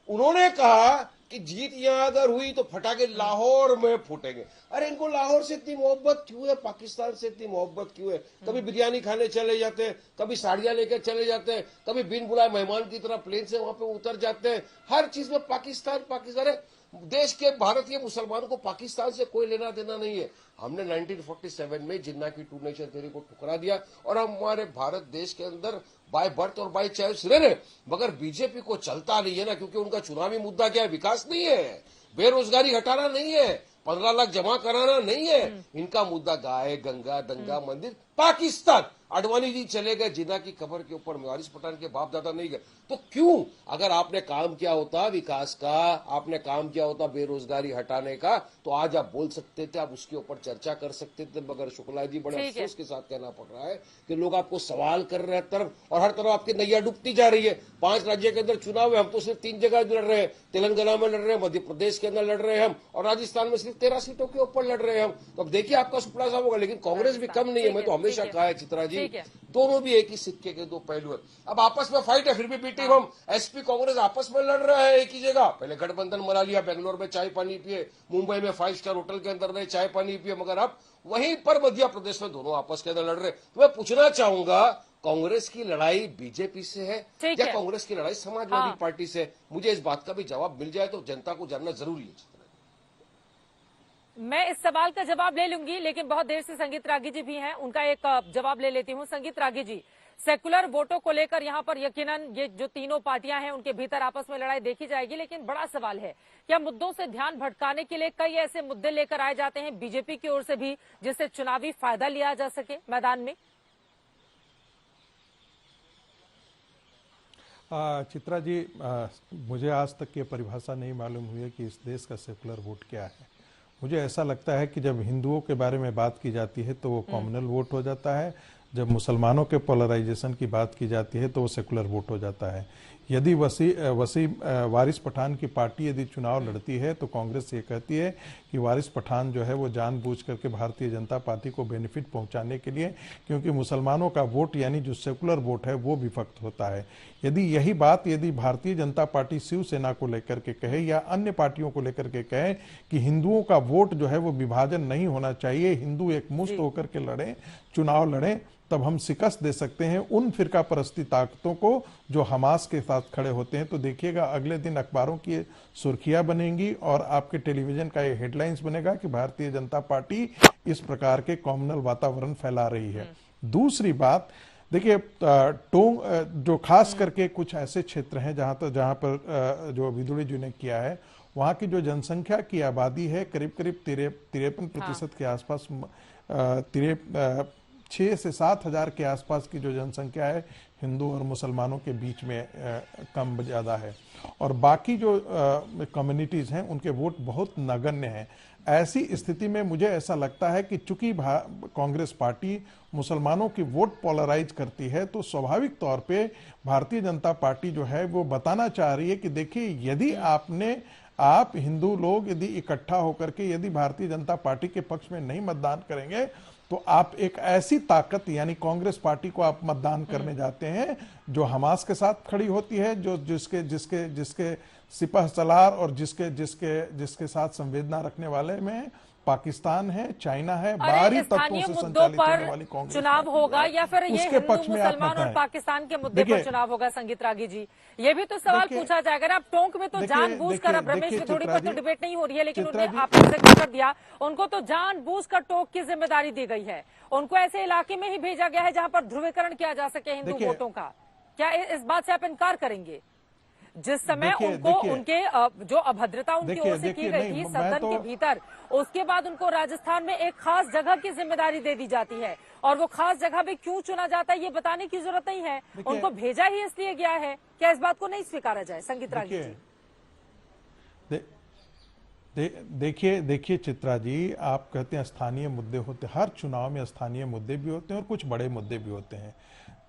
उन्होंने कहा कि जीत यहां अगर हुई तो फटाके लाहौर में फूटेंगे। अरे इनको लाहौर से इतनी मोहब्बत क्यों है, पाकिस्तान से इतनी मोहब्बत क्यों है? कभी बिरयानी खाने चले जाते हैं, कभी साड़ियां लेकर चले जाते हैं, कभी बिन बुलाए मेहमान की तरह प्लेन से वहां पे उतर जाते हैं। हर चीज में पाकिस्तान पाकिस्तान है। देश के भारतीय मुसलमानों को पाकिस्तान से कोई लेना देना नहीं है। हमने 1947 में जिन्ना की 2 नेशन थ्योरी को ठुकरा दिया और हम हमारे भारत देश के अंदर बाय बर्थ और बाय चॉइस रह रहे, मगर बीजेपी को चलता नहीं है ना, क्योंकि उनका चुनावी मुद्दा क्या है? विकास नहीं है, बेरोजगारी हटाना नहीं है, 15 लाख जमा कराना नहीं है। इनका मुद्दा गाय गंगा दंगा मंदिर पाकिस्तान। अडवाणी जी चले गए, जिन्ना की कबर के ऊपर वारिस पठान के बाप दादा नहीं गए, तो क्यों? अगर आपने काम किया होता विकास का, आपने काम किया होता बेरोजगारी हटाने का, तो आज आप बोल सकते थे, आप उसके ऊपर चर्चा कर सकते थे। मगर शुक्ला जी बड़े अफसोस के साथ कहना पड़ रहा है कि लोग आपको सवाल कर रहे हैं तरफ, और हर तरफ आपकी नैया डूबती जा रही है। 5 राज्य के अंदर चुनाव है, हम तो सिर्फ 3 जगह लड़ रहे हैं, तेलंगाना में लड़ रहे हैं, मध्य प्रदेश के अंदर लड़ रहे हैं हम, और राजस्थान में सिर्फ 13 सीटों के ऊपर लड़ रहे हैं हम। तो अब देखिए आपका सुपड़ा साहब होगा, लेकिन कांग्रेस भी कम नहीं है। मैं तो हमेशा कहा है चित्रा जी, दोनों भी एक ही सिक्के के 2 पहलू है। अब आपस में फाइट है, फिर भी पीटी हम SP कांग्रेस आपस में लड़ रहा है एक ही जगह। पहले गठबंधन बना लिया, बेंगलोर में चाय पानी पिए, मुंबई में 5 स्टार होटल के अंदर रहे चाय पानी पिए, मगर अब वहीं पर मध्य प्रदेश में दोनों आपस के अंदर लड़ रहे। तो मैं पूछना चाहूंगा, कांग्रेस की लड़ाई बीजेपी से है या कांग्रेस की लड़ाई समाजवादी पार्टी से? मुझे इस बात का भी जवाब मिल जाए तो जनता को जानना जरूरी है। मैं इस सवाल का जवाब ले लूंगी, लेकिन बहुत देर से संगीत रागी जी भी हैं, उनका एक जवाब ले लेती हूं। संगीत रागी जी, सेकुलर वोटों को लेकर यहां पर यकीनन ये जो तीनों पार्टियां हैं उनके भीतर आपस में लड़ाई देखी जाएगी, लेकिन बड़ा सवाल है क्या मुद्दों से ध्यान भटकाने के लिए कई ऐसे मुद्दे लेकर आए जाते हैं बीजेपी की ओर से भी, जिससे चुनावी फायदा लिया जा सके मैदान में? चित्रा जी, मुझे आज तक ये परिभाषा नहीं मालूम हुई है कि इस देश का सेकुलर वोट क्या है। मुझे ऐसा लगता है कि जब हिंदुओं के बारे में बात की जाती है तो वो कॉमनल वोट हो जाता है, जब मुसलमानों के पोलराइजेशन की बात की जाती है तो वो सेकुलर वोट हो जाता है। यदि वारिस पठान की पार्टी यदि चुनाव लड़ती है तो कांग्रेस ये कहती है कि वारिस पठान जो है वो जानबूझ करके भारतीय जनता पार्टी को बेनिफिट पहुंचाने के लिए, क्योंकि मुसलमानों का वोट यानी जो सेकुलर वोट है वो विभक्त होता है। यदि यही बात यदि भारतीय जनता पार्टी शिवसेना को लेकर के कहे या अन्य पार्टियों को लेकर के कहे कि हिंदुओं का वोट जो है वो विभाजन नहीं होना चाहिए, हिंदू एक मुश्त होकर के लड़े, चुनाव लड़े, तब हम शिकस्त दे सकते हैं उन फिरका परस्ती ताकतों को जो हमास के साथ खड़े होते हैं। तो देखिएगा अगले दिन अखबारों की सुर्खियां बनेंगी और आपके टेलीविजन का ये हेडलाइंस बनेगा कि भारतीय जनता पार्टी इस प्रकार के कॉमनल वातावरण फैला रही है। दूसरी बात देखिए, जो खास करके कुछ ऐसे क्षेत्र हैं जहां पर जो विदुड़ी जी ने किया है, वहां की जो जनसंख्या की आबादी है करीब 53% के आसपास, 6 से 7 हजार के आसपास की जो जनसंख्या है हिंदू और मुसलमानों के बीच में कम ज्यादा है, और बाकी जो कम्युनिटीज हैं उनके वोट बहुत नगण्य हैं। ऐसी स्थिति में मुझे ऐसा लगता है कि चूंकि कांग्रेस पार्टी मुसलमानों की वोट पोलराइज करती है तो स्वाभाविक तौर पे भारतीय जनता पार्टी जो है वो बताना चाह रही है कि देखिए, यदि आप हिंदू लोग यदि इकट्ठा होकर के यदि भारतीय जनता पार्टी के पक्ष में नहीं मतदान करेंगे तो आप एक ऐसी ताकत यानी कांग्रेस पार्टी को आप मतदान करने जाते हैं जो हमास के साथ खड़ी होती है, जो जिसके सिपह सलार और जिसके साथ संवेदना रखने वाले में पाकिस्तान है, चाइना है, बाहरी तत्वों से संचालित होने वाली कांग्रेस चुनाव होगा या फिर ये हिंदू मुसलमान और पाकिस्तान के मुद्दे पर चुनाव होगा? संगीत रागी जी, ये भी तो सवाल पूछा जाएगा ना। अब टोंक में तो जानबूझकर, अब रमेश विधुड़ी पर तो डिबेट नहीं हो रही है, लेकिन उन्होंने आपने जिक्र कर दिया, उनको तो जानबूझकर टोंक की जिम्मेदारी दी गई है, उनको ऐसे इलाके में ही भेजा गया है जहां पर ध्रुवीकरण किया जा सके हिंदू वोटों का। क्या इस बात से आप इनकार करेंगे? जिस समय उनको उनके जो अभद्रता उनकी ओर से की गई थी सदन के भीतर, उसके बाद उनको राजस्थान में एक खास जगह की जिम्मेदारी दे दी जाती है, और वो खास जगह पे क्यों चुना जाता है ये बताने की जरूरत नहीं है, उनको भेजा ही इसलिए गया है। क्या इस बात को नहीं स्वीकारा जाए? संगीत रागी जी, देखिए चित्रा जी, आप कहते हैं स्थानीय मुद्दे होते, हर चुनाव में स्थानीय मुद्दे भी होते हैं और कुछ बड़े मुद्दे भी होते हैं।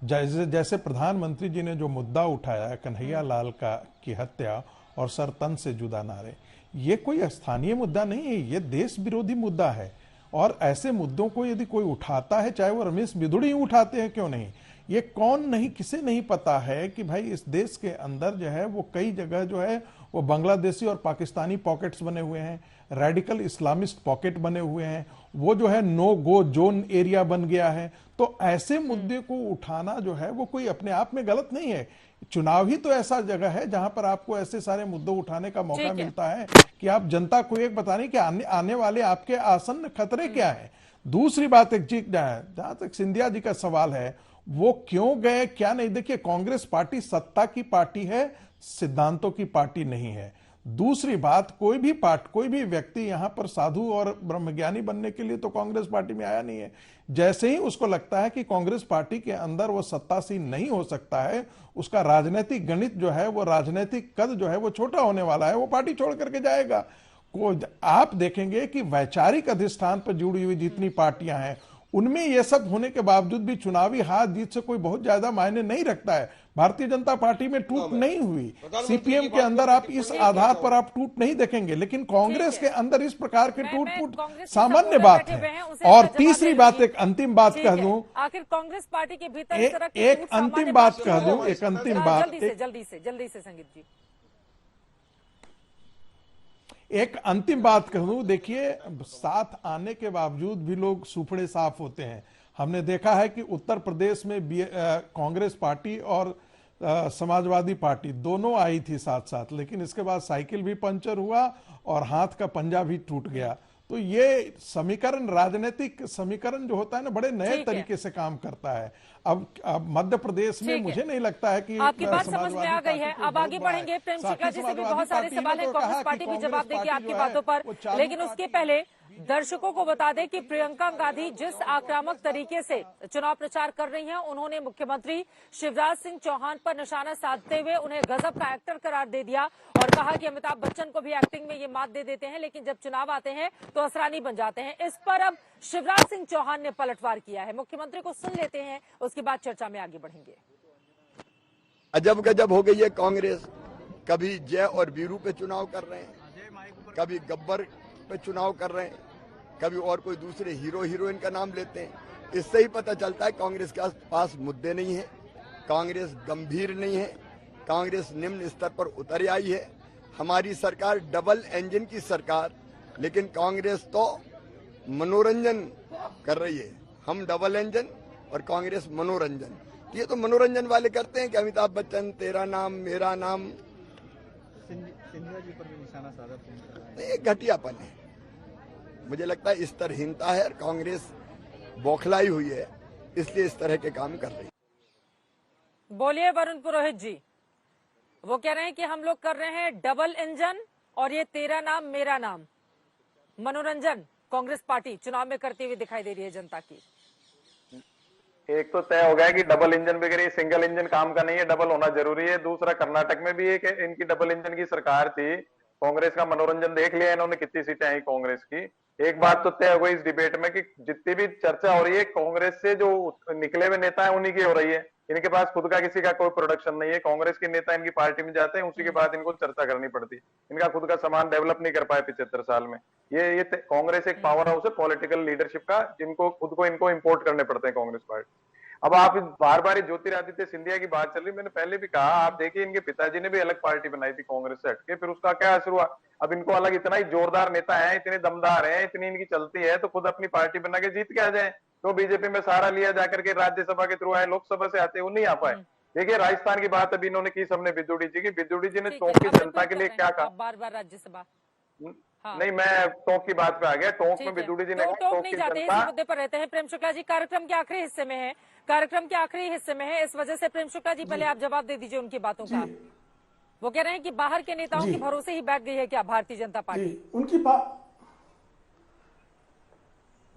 जैसे प्रधानमंत्री जी ने जो मुद्दा उठाया कन्हैया लाल की हत्या और सर तन से जुदा नारे, ये कोई स्थानीय मुद्दा नहीं है, ये देश विरोधी मुद्दा है। और ऐसे मुद्दों को यदि कोई उठाता है, चाहे वो रमेश विधुड़ी उठाते हैं, क्यों नहीं, ये कौन नहीं, किसे नहीं पता है कि भाई इस देश के अंदर जो है वो कई जगह जो है वो बांग्लादेशी और पाकिस्तानी पॉकेट्स बने हुए हैं, रेडिकल इस्लामिस्ट पॉकेट बने हुए हैं, वो जो है नो गो जोन एरिया बन गया है। तो ऐसे मुद्दे को उठाना जो है वो कोई अपने आप में गलत नहीं है। चुनाव ही तो ऐसा जगह है जहां पर आपको ऐसे सारे मुद्दे उठाने का मौका मिलता है कि आप जनता को एक बताने कि आने वाले आपके आसन्न खतरे क्या है। दूसरी बात, एक चीज जहां तक सिंधिया जी का सवाल है, वो क्यों गए क्या नहीं, देखिए कांग्रेस पार्टी सत्ता की पार्टी है, सिद्धांतों की पार्टी नहीं है। दूसरी बात, कोई भी व्यक्ति यहां पर साधु और ब्रह्मज्ञानी बनने के लिए तो कांग्रेस पार्टी में आया नहीं है। जैसे ही उसको लगता है कि कांग्रेस पार्टी के अंदर वो सत्तासीन नहीं हो सकता है, उसका राजनीतिक गणित जो है वो राजनीतिक कद जो है वो छोटा होने वाला है, वो पार्टी छोड़ करके जाएगा। आप देखेंगे कि वैचारिक अधिष्ठान पर जुड़ी हुई जितनी पार्टियां हैं उनमें ये सब होने के बावजूद भी चुनावी हार जीत से कोई बहुत ज्यादा मायने नहीं रखता है। भारतीय जनता पार्टी में टूट नहीं हुई, सीपीएम के अंदर आप इस आधार पर आप टूट नहीं देखेंगे, लेकिन कांग्रेस के अंदर इस प्रकार के टूट सामान्य बात है। और तीसरी बात, एक अंतिम बात कह दूं, आखिर कांग्रेस पार्टी के भीतर एक अंतिम बात कह दूं, एक अंतिम बात, जल्दी से संगीत जी, एक अंतिम बात कहूं, देखिए साथ आने के बावजूद भी लोग सुफड़े साफ होते हैं। हमने देखा है कि उत्तर प्रदेश में कांग्रेस पार्टी और समाजवादी पार्टी दोनों आई थी साथ साथ, लेकिन इसके बाद साइकिल भी पंचर हुआ और हाथ का पंजा भी टूट गया। तो ये समीकरण, राजनीतिक समीकरण जो होता है ना, बड़े नए तरीके से काम करता है। अब मध्य प्रदेश में मुझे नहीं लगता है कि आपकी बात समझ में आ गई है। अब आगे बढ़ेंगे, प्रेम शुक्ला जी से भी बहुत सारे सवाल हैं, कांग्रेस पार्टी भी जवाब देगी आपकी बातों पर, लेकिन उसके पहले दर्शकों को बता दें कि प्रियंका गांधी जिस आक्रामक तरीके से चुनाव प्रचार कर रही हैं, उन्होंने मुख्यमंत्री शिवराज सिंह चौहान पर निशाना साधते हुए उन्हें गजब का एक्टर करार दे दिया और कहा कि अमिताभ बच्चन को भी एक्टिंग में ये मात दे देते हैं, लेकिन जब चुनाव आते हैं तो असरानी बन जाते हैं। इस पर अब शिवराज सिंह चौहान ने पलटवार किया है। मुख्यमंत्री को सुन लेते हैं, उसके बाद चर्चा में आगे बढ़ेंगे। अजब गजब हो गई है कांग्रेस। कभी जय और वीरू पे चुनाव कर रहे हैं, कभी गब्बर पे चुनाव कर रहे हैं, कभी और कोई दूसरे हीरो हीरोइन का नाम लेते हैं। इससे ही पता चलता है कांग्रेस के पास मुद्दे नहीं है, कांग्रेस गंभीर नहीं है, कांग्रेस निम्न स्तर पर उतर आई है। हमारी सरकार डबल इंजन की सरकार, लेकिन कांग्रेस तो मनोरंजन कर रही है। हम डबल इंजन और कांग्रेस मनोरंजन। ये तो मनोरंजन वाले करते हैं कि अमिताभ बच्चन तेरा नाम मेरा नाम। सिंधिया जी पर भी निशाना साधा नहीं, घटियापन है। मुझे लगता है स्तरहीनता है और कांग्रेस बौखलाई हुई है, इसलिए इस तरह के काम कर रही है। बोलिए वरुण पुरोहित जी। वो कह रहे हैं कि हम लोग कर रहे हैं डबल इंजन और ये तेरा नाम मेरा नाम। मनोरंजन कांग्रेस पार्टी चुनाव में करती हुई दिखाई दे रही है जनता की। एक तो तय हो गया कि डबल इंजन वगैरह सिंगल इंजन काम का नहीं है, डबल होना जरूरी है। दूसरा, कर्नाटक में भी एक इनकी डबल इंजन की सरकार थी, कांग्रेस का मनोरंजन देख लिया इन्होंने कितनी सीटें आई कांग्रेस की। एक बात तो तय हो गई इस डिबेट में कि जितनी भी चर्चा हो रही है कांग्रेस से जो निकले हुए नेता है उन्हीं की हो रही है। इनके पास खुद का किसी का कोई प्रोडक्शन नहीं है। कांग्रेस के नेता इनकी पार्टी में जाते हैं, उसी के बाद इनको चर्चा करनी पड़ती है। इनका खुद का सामान डेवलप नहीं कर पाए 75 साल में। ये कांग्रेस एक पावर हाउस है पॉलिटिकल लीडरशिप का, जिनको खुद को इनको इम्पोर्ट करने पड़ते हैं कांग्रेस पार्टी। अब आप बार बार ज्योतिरादित्य सिंधिया की बात चल रही, मैंने पहले भी कहा, आप देखिए इनके पिताजी ने भी अलग पार्टी बनाई थी कांग्रेस से हटके, फिर उसका क्या असर हुआ। अब इनको अलग इतना ही जोरदार नेता है, इतने दमदार है, इतनी इनकी चलती है, तो खुद अपनी पार्टी बना के जीत के आ जाए। तो बीजेपी में सहारा लिया जाकर के राज्यसभा के थ्रू आए, लोकसभा से आते वो नहीं आ पाए। देखिए राजस्थान की बात अभी इन्होंने की सबने बिदुड़ी जी की। बिदुड़ी जी ने टोंक की जनता के लिए क्या कहा, बार बार राज्यसभा नहीं मैं टोंक की बात पे आ गया। टोंक में बिदुड़ी जी ने कहा टोंक नहीं जाते, इसी मुद्दे पर रहते हैं। प्रेम शुक्ला जी कार्यक्रम के आखिरी हिस्से में है, कार्यक्रम के आखिरी हिस्से में है, इस वजह से प्रेम शुक्ला जी पहले आप जवाब दे दीजिए उनकी बातों का। वो कह रहे हैं कि बाहर के नेताओं के भरोसे ही बैठ गई है क्या भारतीय जनता पार्टी? उनकी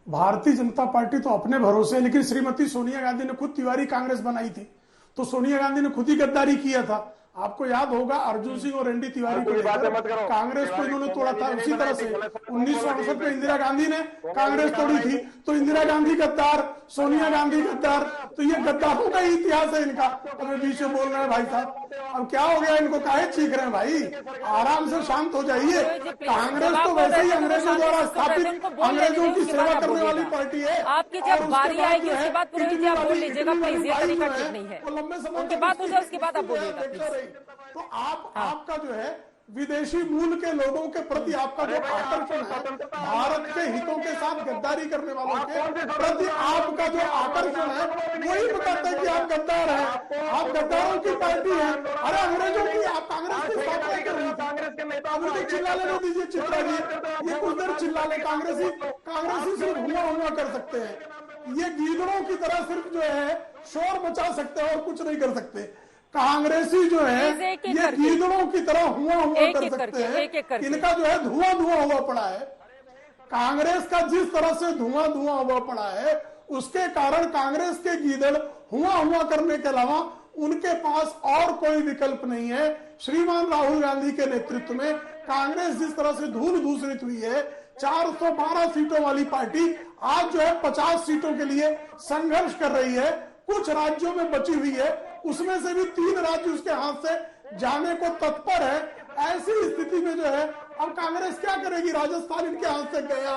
भारतीय जनता पार्टी तो अपने भरोसे, लेकिन श्रीमती सोनिया गांधी ने खुद तिवारी कांग्रेस बनाई थी, तो सोनिया गांधी ने खुद ही गद्दारी किया था। आपको याद होगा अर्जुन सिंह और एनडी तिवारी को लेकर कांग्रेस को इन्होंने तोड़ा था। उसी तरह से 1968 में इंदिरा गांधी ने कांग्रेस तोड़ी थी, तो इंदिरा गांधी गद्दार, सोनिया गांधी गद्दार, तो ये गद्दारों का ही इतिहास है इनका। अब बीच में बोल रहे हैं भाई साहब, अब क्या हो गया इनको, काहे चीख रहे हैं भाई? आराम से शांत हो जाइए। कांग्रेस तो वैसे ही अंग्रेजों द्वारा स्थापित, अंग्रेजों की सेवा करने वाली पार्टी है। आपकी जब बारी आएगी उसके बाद पुरोहित जी आप बोल लीजिएगा प्लीज, ये तरीका ठीक नहीं है। उनके बाद हो जाए उसके बाद आप बोलिएगा प्लीज। तो आपका जो है विदेशी मूल के लोगों के प्रति आपका जो आकर्षण है, भारत के हितों के साथ गद्दारी करने वालों के प्रति आपका जो आकर्षण है, वही बताता है कि आप गद्दार हैं, आप गद्दारों की पार्टी है। अरे अंग्रेजों की आप कांग्रेस की स्थापना कर रही थी, चिल्ला लेने दीजिए चित्रा जी, ये कुछ देर चिल्ला ले। कांग्रेसी सिर्फ हुआ कर सकते हैं, ये गीदड़ों की तरह सिर्फ जो है शोर मचा सकते हैं और कुछ नहीं कर सकते। कांग्रेसी जो है ये गीदड़ों की तरह हुआ कर सकते हैं, इनका जो है धुआं हुआ पड़ा है। कांग्रेस का जिस तरह से धुआं हुआ पड़ा है, उसके कारण कांग्रेस के गीदड़ हुआ करने के अलावा उनके पास और कोई विकल्प नहीं है। श्रीमान राहुल गांधी के नेतृत्व में कांग्रेस जिस तरह से धूल धूसरित हुई है, 412 सीटों वाली पार्टी आज जो है 50 सीटों के लिए संघर्ष कर रही है। कुछ राज्यों में बची हुई है, उसमें से भी 3 राज्य उसके हाथ से जाने को तत्पर है। ऐसी स्थिति में जो है अब कांग्रेस क्या करेगी? राजस्थान इनके हाथ से गया,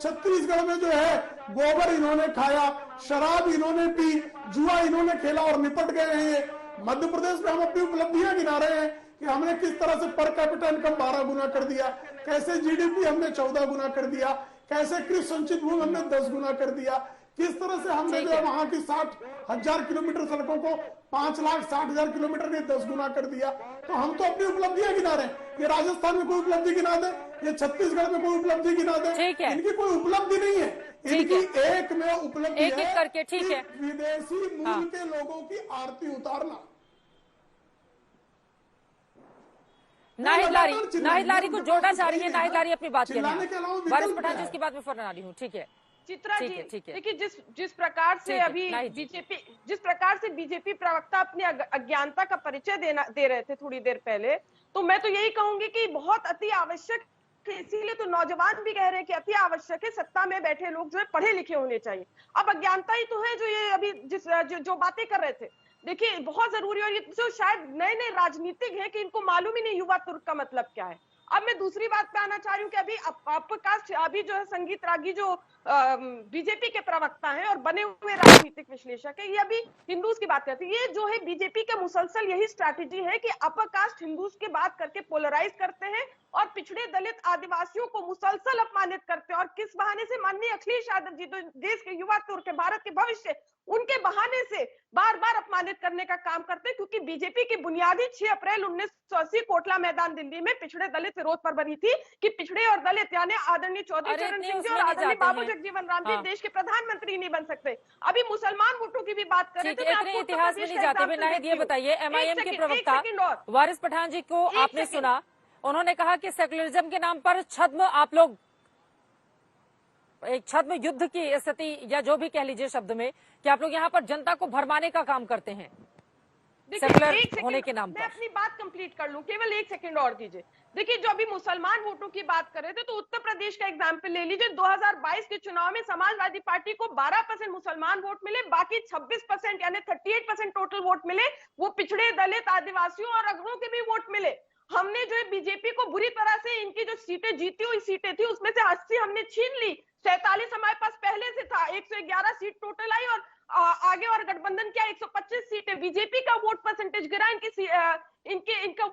छत्तीसगढ़ में जो है गोबर इन्होंने खाया, शराब इन्होंने पी, जुआ इन्होंने खेला और निपट गए हैं। मध्य प्रदेश में हम अपनी उपलब्धियां गिना रहे हैं कि हमने किस तरह से पर कैपिटा इनकम 12 गुना कर दिया, कैसे जीडीपी हमने 14 गुना कर दिया, कैसे कृषि संचित भूमि हमने 10 गुना कर दिया, किस तरह से हमने जो है वहां की 60,000 किलोमीटर सड़कों को 5,60,000 किलोमीटर ने 10 गुना कर दिया। तो हम तो अपनी उपलब्धियां गिना रहे हैं। ये राजस्थान में कोई उपलब्धि गिना दे, ये छत्तीसगढ़ में कोई उपलब्धि गिना दे, इनकी कोई उपलब्धि नहीं है। इनकी एक में उपलब्धि एक एक करके, ठीक है, विदेशी मूल के लोगों की आरती उतारना। नाहिद लारी को जोड़ना चाह रही है। नाहिद लारी अपनी बात कहना चिल्लाने के अलावा विकल्प वारिस क्या पठान है? जी उसकी बात में फौरन आ रही हूँ। ठीक है चित्रा ठीक जी, है, ठीक है। देखिए जिस प्रकार से ठीक है, अभी नाहिद जी। जिस प्रकार से बीजेपी प्रवक्ता अपनी अज्ञानता का परिचय दे रहे थे थोड़ी देर पहले, तो मैं तो यही कहूंगी कि बहुत अति आवश्यक है। इसीलिए तो नौजवान भी कह रहे हैं कि अति आवश्यक है, सत्ता में बैठे लोग जो है पढ़े लिखे होने चाहिए। अब अज्ञानता ही तो है जो ये अभी जो बातें कर रहे थे, देखिए बहुत जरूरी। और ये जो शायद नए नए राजनीतिक हैं कि इनको मालूम ही नहीं युवा तुर्क का मतलब क्या है। अब मैं दूसरी बात पे आना चाह रही हूँ कि अभी जो है संगीत रागी जो बीजेपी के प्रवक्ता हैं और बने हुए राजनीतिक विश्लेषक है, ये अभी हिंदूज की बात करते हैं। ये जो है बीजेपी का मुसलसल यही स्ट्रैटेजी है कि अपर कास्ट हिंदूज की बात करके पोलराइज करते हैं और पिछड़े दलित आदिवासियों को मुसलसल अपमानित करते हैं। और किस बहाने से? माननीय अखिलेश यादव जी तो देश के युवा तुर्क के भारत के भविष्य, उनके बहाने से बार बार अपमानित करने का काम करते हैं। क्योंकि बीजेपी की बुनियादी 6 अप्रैल 1980 कोटला मैदान दिल्ली में पिछड़े दलित विरोध पर बनी थी कि पिछड़े और दलित यानी आदरणीय चौधरी चरण सिंह जी और आदरणीय बाबू जगजीवन राम जी देश के प्रधानमंत्री नहीं बन सकते। अभी मुसलमान वोटों की भी बात करें तो इतने इतिहास में नहीं जाते। नाहिद ये बताइए, एमआईएम के प्रवक्ता वारिस पठान जी को आपने सुना, उन्होंने कहा कि सेकुलरिज्म के नाम पर छद्म आप लोग एक छद्म युद्ध की स्थिति या जो भी कह लीजिए शब्द में, कि आप लोग यहाँ पर जनता को भरमाने का काम करते हैं सेकुलर होने के नाम पर। मैं अपनी बात कंप्लीट कर लूं, केवल 1 सेकंड और दीजिए। देखिए जो अभी मुसलमान वोटों की बात कर रहे थे, तो उत्तर प्रदेश का एग्जाम्पल ले लीजिए। 2022 के चुनाव में समाजवादी पार्टी को 12% मुसलमान वोट मिले, बाकी 26% यानी 38% टोटल वोट मिले वो पिछड़े दलित आदिवासियों और अगड़ों के भी वोट मिले। हमने जो है बीजेपी को बुरी तरह से इनकी जो सीटें जीती हुई सीटें थी उसमें से 80 हमने छीन ली। 47 हमारे पास पहले से था, 111 सीट टोटल आई और आगे और गठबंधन क्या 125 सीटें। बीजेपी का वोट परसेंटेज गिरा, इनका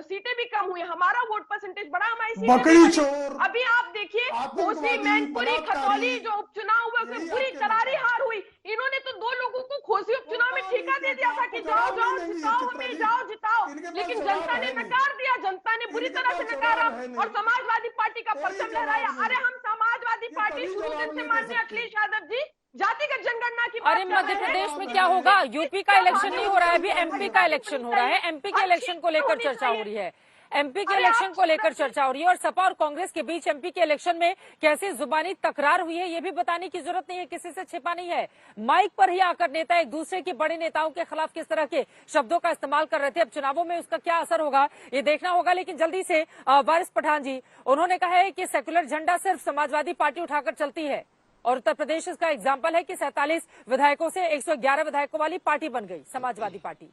सीटें भी कम हुई, हमारा वोट परसेंटेज बढ़ा, हमारी सीटें। अभी आप देखिए कोसी, मैनपुरी, खतौली जो उपचुनाव हुए उसमें पूरी करारी हार हुई। इन्होंने तो 2 लोगों को खोसी उपचुनाव में ठेका दे दिया था कि जाओ जिताओ हमें, जाओ जिताओ, लेकिन जनता ने नकार दिया, जनता ने बुरी तरह से नकारा और समाजवादी पार्टी का परचम लहराया। अरे हम समाजवादी पार्टी शुरू दिन से माननीय अखिलेश यादव जी जातिगत जनगणना की। अरे मध्य प्रदेश में क्या होगा? यूपी का इलेक्शन नहीं हो रहा है, अभी एमपी का इलेक्शन हो रहा है। एमपी के इलेक्शन को लेकर चर्चा हो रही है, एमपी के इलेक्शन को लेकर चर्चा हो रही है। और सपा और कांग्रेस के बीच एमपी के इलेक्शन में कैसी जुबानी तकरार हुई है ये भी बताने की जरूरत नहीं है, किसी से छिपा नहीं है। माइक पर ही आकर नेता एक दूसरे के बड़े नेताओं के खिलाफ किस तरह के शब्दों का इस्तेमाल कर रहे थे। अब चुनावों में उसका क्या असर होगा ये देखना होगा। लेकिन जल्दी से वारिस पठान जी, उन्होंने कहा है कि सेकुलर झंडा सिर्फ समाजवादी पार्टी उठाकर चलती है और उत्तर प्रदेश इसका एग्जाम्पल है कि 47 विधायकों से 111 विधायकों वाली पार्टी बन गई समाजवादी पार्टी।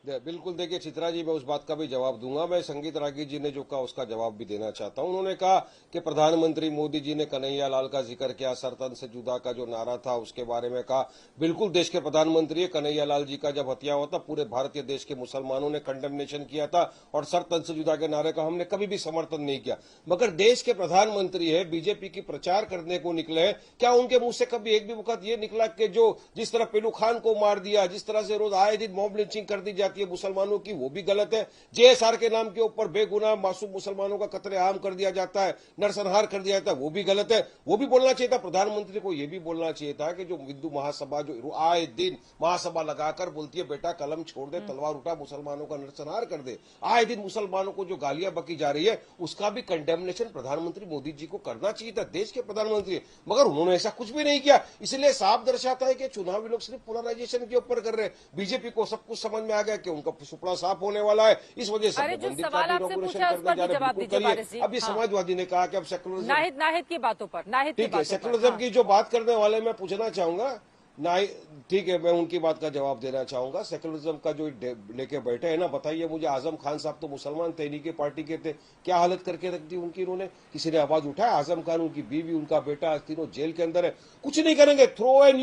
बिल्कुल, देखिए चित्रा जी, मैं उस बात का भी जवाब दूंगा। मैं संगीत रागी जी ने जो कहा उसका जवाब भी देना चाहता हूं। उन्होंने कहा कि प्रधानमंत्री मोदी जी ने कन्हैया लाल का जिक्र किया, सरतन से जुदा का जो नारा था उसके बारे में कहा। बिल्कुल देश के प्रधानमंत्री है। कन्हैया लाल जी का जब हत्या हुआ था पूरे भारतीय देश के मुसलमानों ने कंडेमनेशन किया था और सरतन से जुदा के नारे का हमने कभी भी समर्थन नहीं किया। मगर देश के प्रधानमंत्री है, बीजेपी की प्रचार करने को निकले हैं, क्या उनके मुंह से कभी एक भी वक्त ये निकला कि जो जिस तरह पेलू खान को मार दिया, जिस तरह से रोज आए दिन मॉब लिंचिंग कर दी जाती है मुसलमानों की, वो भी गलत है। जेएसआर के नाम के ऊपर बेगुनाह मासूम मुसलमानों का कत्लेआम कर दिया जाता है, नरसंहार कर दिया जाता है, वो भी गलत है। वो भी बोलना चाहिए था प्रधानमंत्री को, ये भी बोलना चाहिए था कि जो हिंदू महासभा जो आए दिन महासभा लगाकर बोलती है बेटा कलम छोड़ दे, तलवार उठा, मुसलमानों का नरसंहार कर दे, आए दिन मुसलमानों को जो गालियां बकी जा रही है उसका भी कंडेमनेशन प्रधानमंत्री मोदी जी को करना चाहिए था, देश के प्रधानमंत्री। मगर उन्होंने ऐसा कुछ भी नहीं किया। इसलिए साफ दर्शाता है कि चुनावी लोग सिर्फ पोलराइजेशन के ऊपर कर रहे हैं। बीजेपी को सब कुछ समझ में आ गया कि उनका सुपड़ा साफ होने वाला है, इस वजह से इनॉग्रेशन करने जा रहे हैं। अब ये समाजवादी ने कहा कि अब सेकुलरिज्म, नाहिद की बातों पर, ठीक है, सेकुलरिज्म की जो बात करने वाले मैं पूछना चाहूंगा, ठीक है, मैं उनकी बात का जवाब देना चाहूंगा। सेकुलरिज्म का जो लेके बैठे हैं ना, बताइए मुझे, आजम खान साहब तो मुसलमान थे, इन्हीं के पार्टी के थे, क्या हालत करके रख दी उनकी इन्होंने? किसी ने आवाज उठाया? आजम खान, उनकी बीवी, उनका बेटा, तीनों जेल के अंदर है, कुछ नहीं करेंगे। थ्रो एंड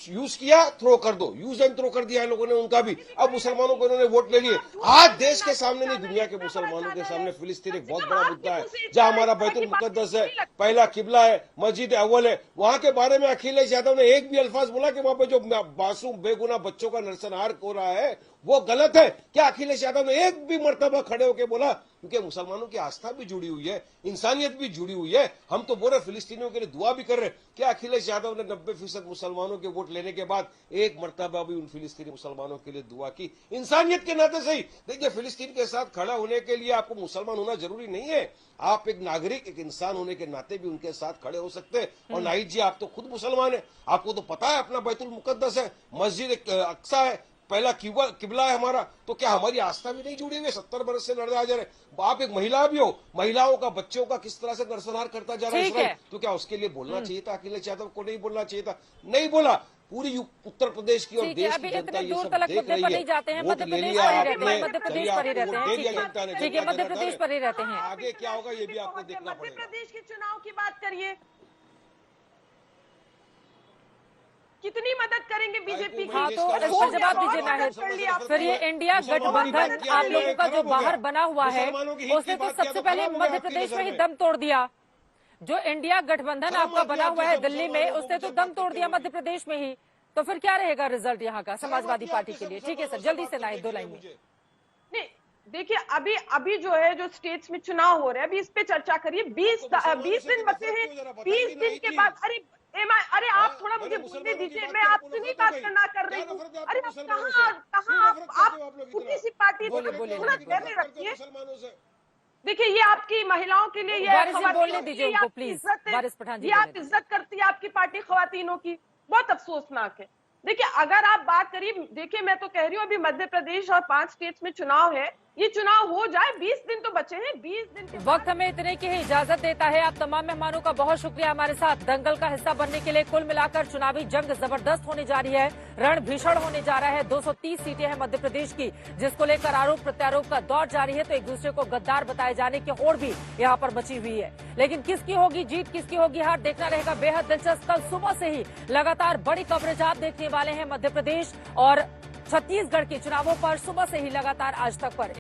यूज किया, थ्रो कर दो, यूज एंड थ्रो कर दिया है लोगों ने उनका भी। अब मुसलमानों को इन्होंने वोट ले लिए। आज देश के सामने नहीं, दुनिया के मुसलमानों के सामने फिलिस्तीन एक बहुत बड़ा मुद्दा है, जहां हमारा बैतुल मुकद्दस है, पहला किबला है, मस्जिद अव्वल है। वहां के बारे में अखिलेश यादव ने एक भी अल्फाज बोला कि वहां पे जो मासूम बेगुनाह बच्चों का नरसंहार हो रहा है वो गलत है। क्या अखिलेश यादव ने एक भी मर्तबा खड़े होकर बोला? क्योंकि मुसलमानों की आस्था भी जुड़ी हुई है, इंसानियत भी जुड़ी हुई है। हम तो बोल रहे फिलिस्तीनियों के लिए दुआ भी कर रहे। क्या अखिलेश यादव ने 90% मुसलमानों के वोट लेने के बाद एक मर्तबा भी उन फिलिस्तीनी मुसलमानों के लिए दुआ की? इंसानियत के नाते सही। देखिए, फिलिस्तीन के साथ खड़ा होने के लिए आपको मुसलमान होना जरूरी नहीं है। आप एक नागरिक, एक इंसान होने के नाते भी उनके साथ खड़े हो सकते हैं। और नाहिद जी, आप तो खुद मुसलमान है, आपको तो पता है अपना बैतुल मुकद्दस है, मस्जिद अक्सा है, पहला किबला है हमारा। तो क्या हमारी आस्था भी नहीं जुड़ी हुई है? 70 बरस से लड़े आ जा रहे। आप एक महिला भी हो, महिलाओं का, बच्चों का किस तरह से नरसंहार करता जा रहा है इसराइल। तो क्या उसके लिए बोलना चाहिए था? अखिलेश यादव को नहीं बोलना चाहिए था? नहीं बोला। पूरी उत्तर प्रदेश की और देश की जनता ये सब देख रही है। वोट ले लिया आपने, मध्य प्रदेश पर ही रहते हैं, ठीक है, मध्य प्रदेश पर ही रहते हैं। आगे क्या होगा ये भी आपको देखना पड़ेगा। मध्य प्रदेश के चुनाव की बात करिए, कितनी मदद करेंगे बीजेपी की? हाँ, तो इसका जवाब दीजिए नाहिद। फिर ये इंडिया गठबंधन आप लोगों का जो बाहर बना हुआ है, उसने तो सबसे पहले मध्य प्रदेश में ही दम तोड़ दिया। जो इंडिया गठबंधन आपका बना हुआ है दिल्ली में, उसने तो दम तोड़ दिया मध्य प्रदेश में ही। तो फिर क्या रहेगा रिजल्ट यहाँ का समाजवादी पार्टी के लिए? ठीक है सर, जल्दी से नाहिद 2 लाइन में। नहीं, देखिए, अभी जो है, जो स्टेट्स में चुनाव हो रहे हैं, अभी इस पे चर्चा करिए। 20 दिन बचे हैं। 20 दिन के बाद अरे आप थोड़ा मुझे बोलने दीजिए, मैं आपसे नहीं बात करना कर रही हूँ। अरे आप छोटी सी पार्टी थोड़ा धैर्य रखिए। देखिए, ये आपकी महिलाओं के लिए, ये बोलने दीजिए उनको प्लीज। ये आप इज्जत करती है आपकी पार्टी खवातीनों की, बहुत अफसोसनाक है। देखिए, अगर आप बात करिए, देखिए मैं तो कह रही हूँ अभी मध्य प्रदेश और 5 स्टेट्स में चुनाव है, ये चुनाव हो जाए, 20 दिन तो बचे हैं। 20 दिन के वक्त हमें इतने की ही इजाजत देता है। आप तमाम मेहमानों का बहुत शुक्रिया हमारे साथ दंगल का हिस्सा बनने के लिए। कुल मिलाकर चुनावी जंग जबरदस्त होने जा रही है, रण भीषण होने जा रहा है। 230 सीटें हैं मध्य प्रदेश की, जिसको लेकर आरोप प्रत्यारोप का दौर जारी है। तो एक दूसरे को गद्दार बताए जाने की होड़ भी यहाँ पर मची हुई है। लेकिन किसकी होगी जीत, किसकी होगी हार, देखना रहेगा बेहद दिलचस्प। कल सुबह से ही लगातार बड़ी कवरेज आप देखने वाले हैं मध्य प्रदेश और छत्तीसगढ़ के चुनावों पर। सुबह से ही लगातार आज तक पर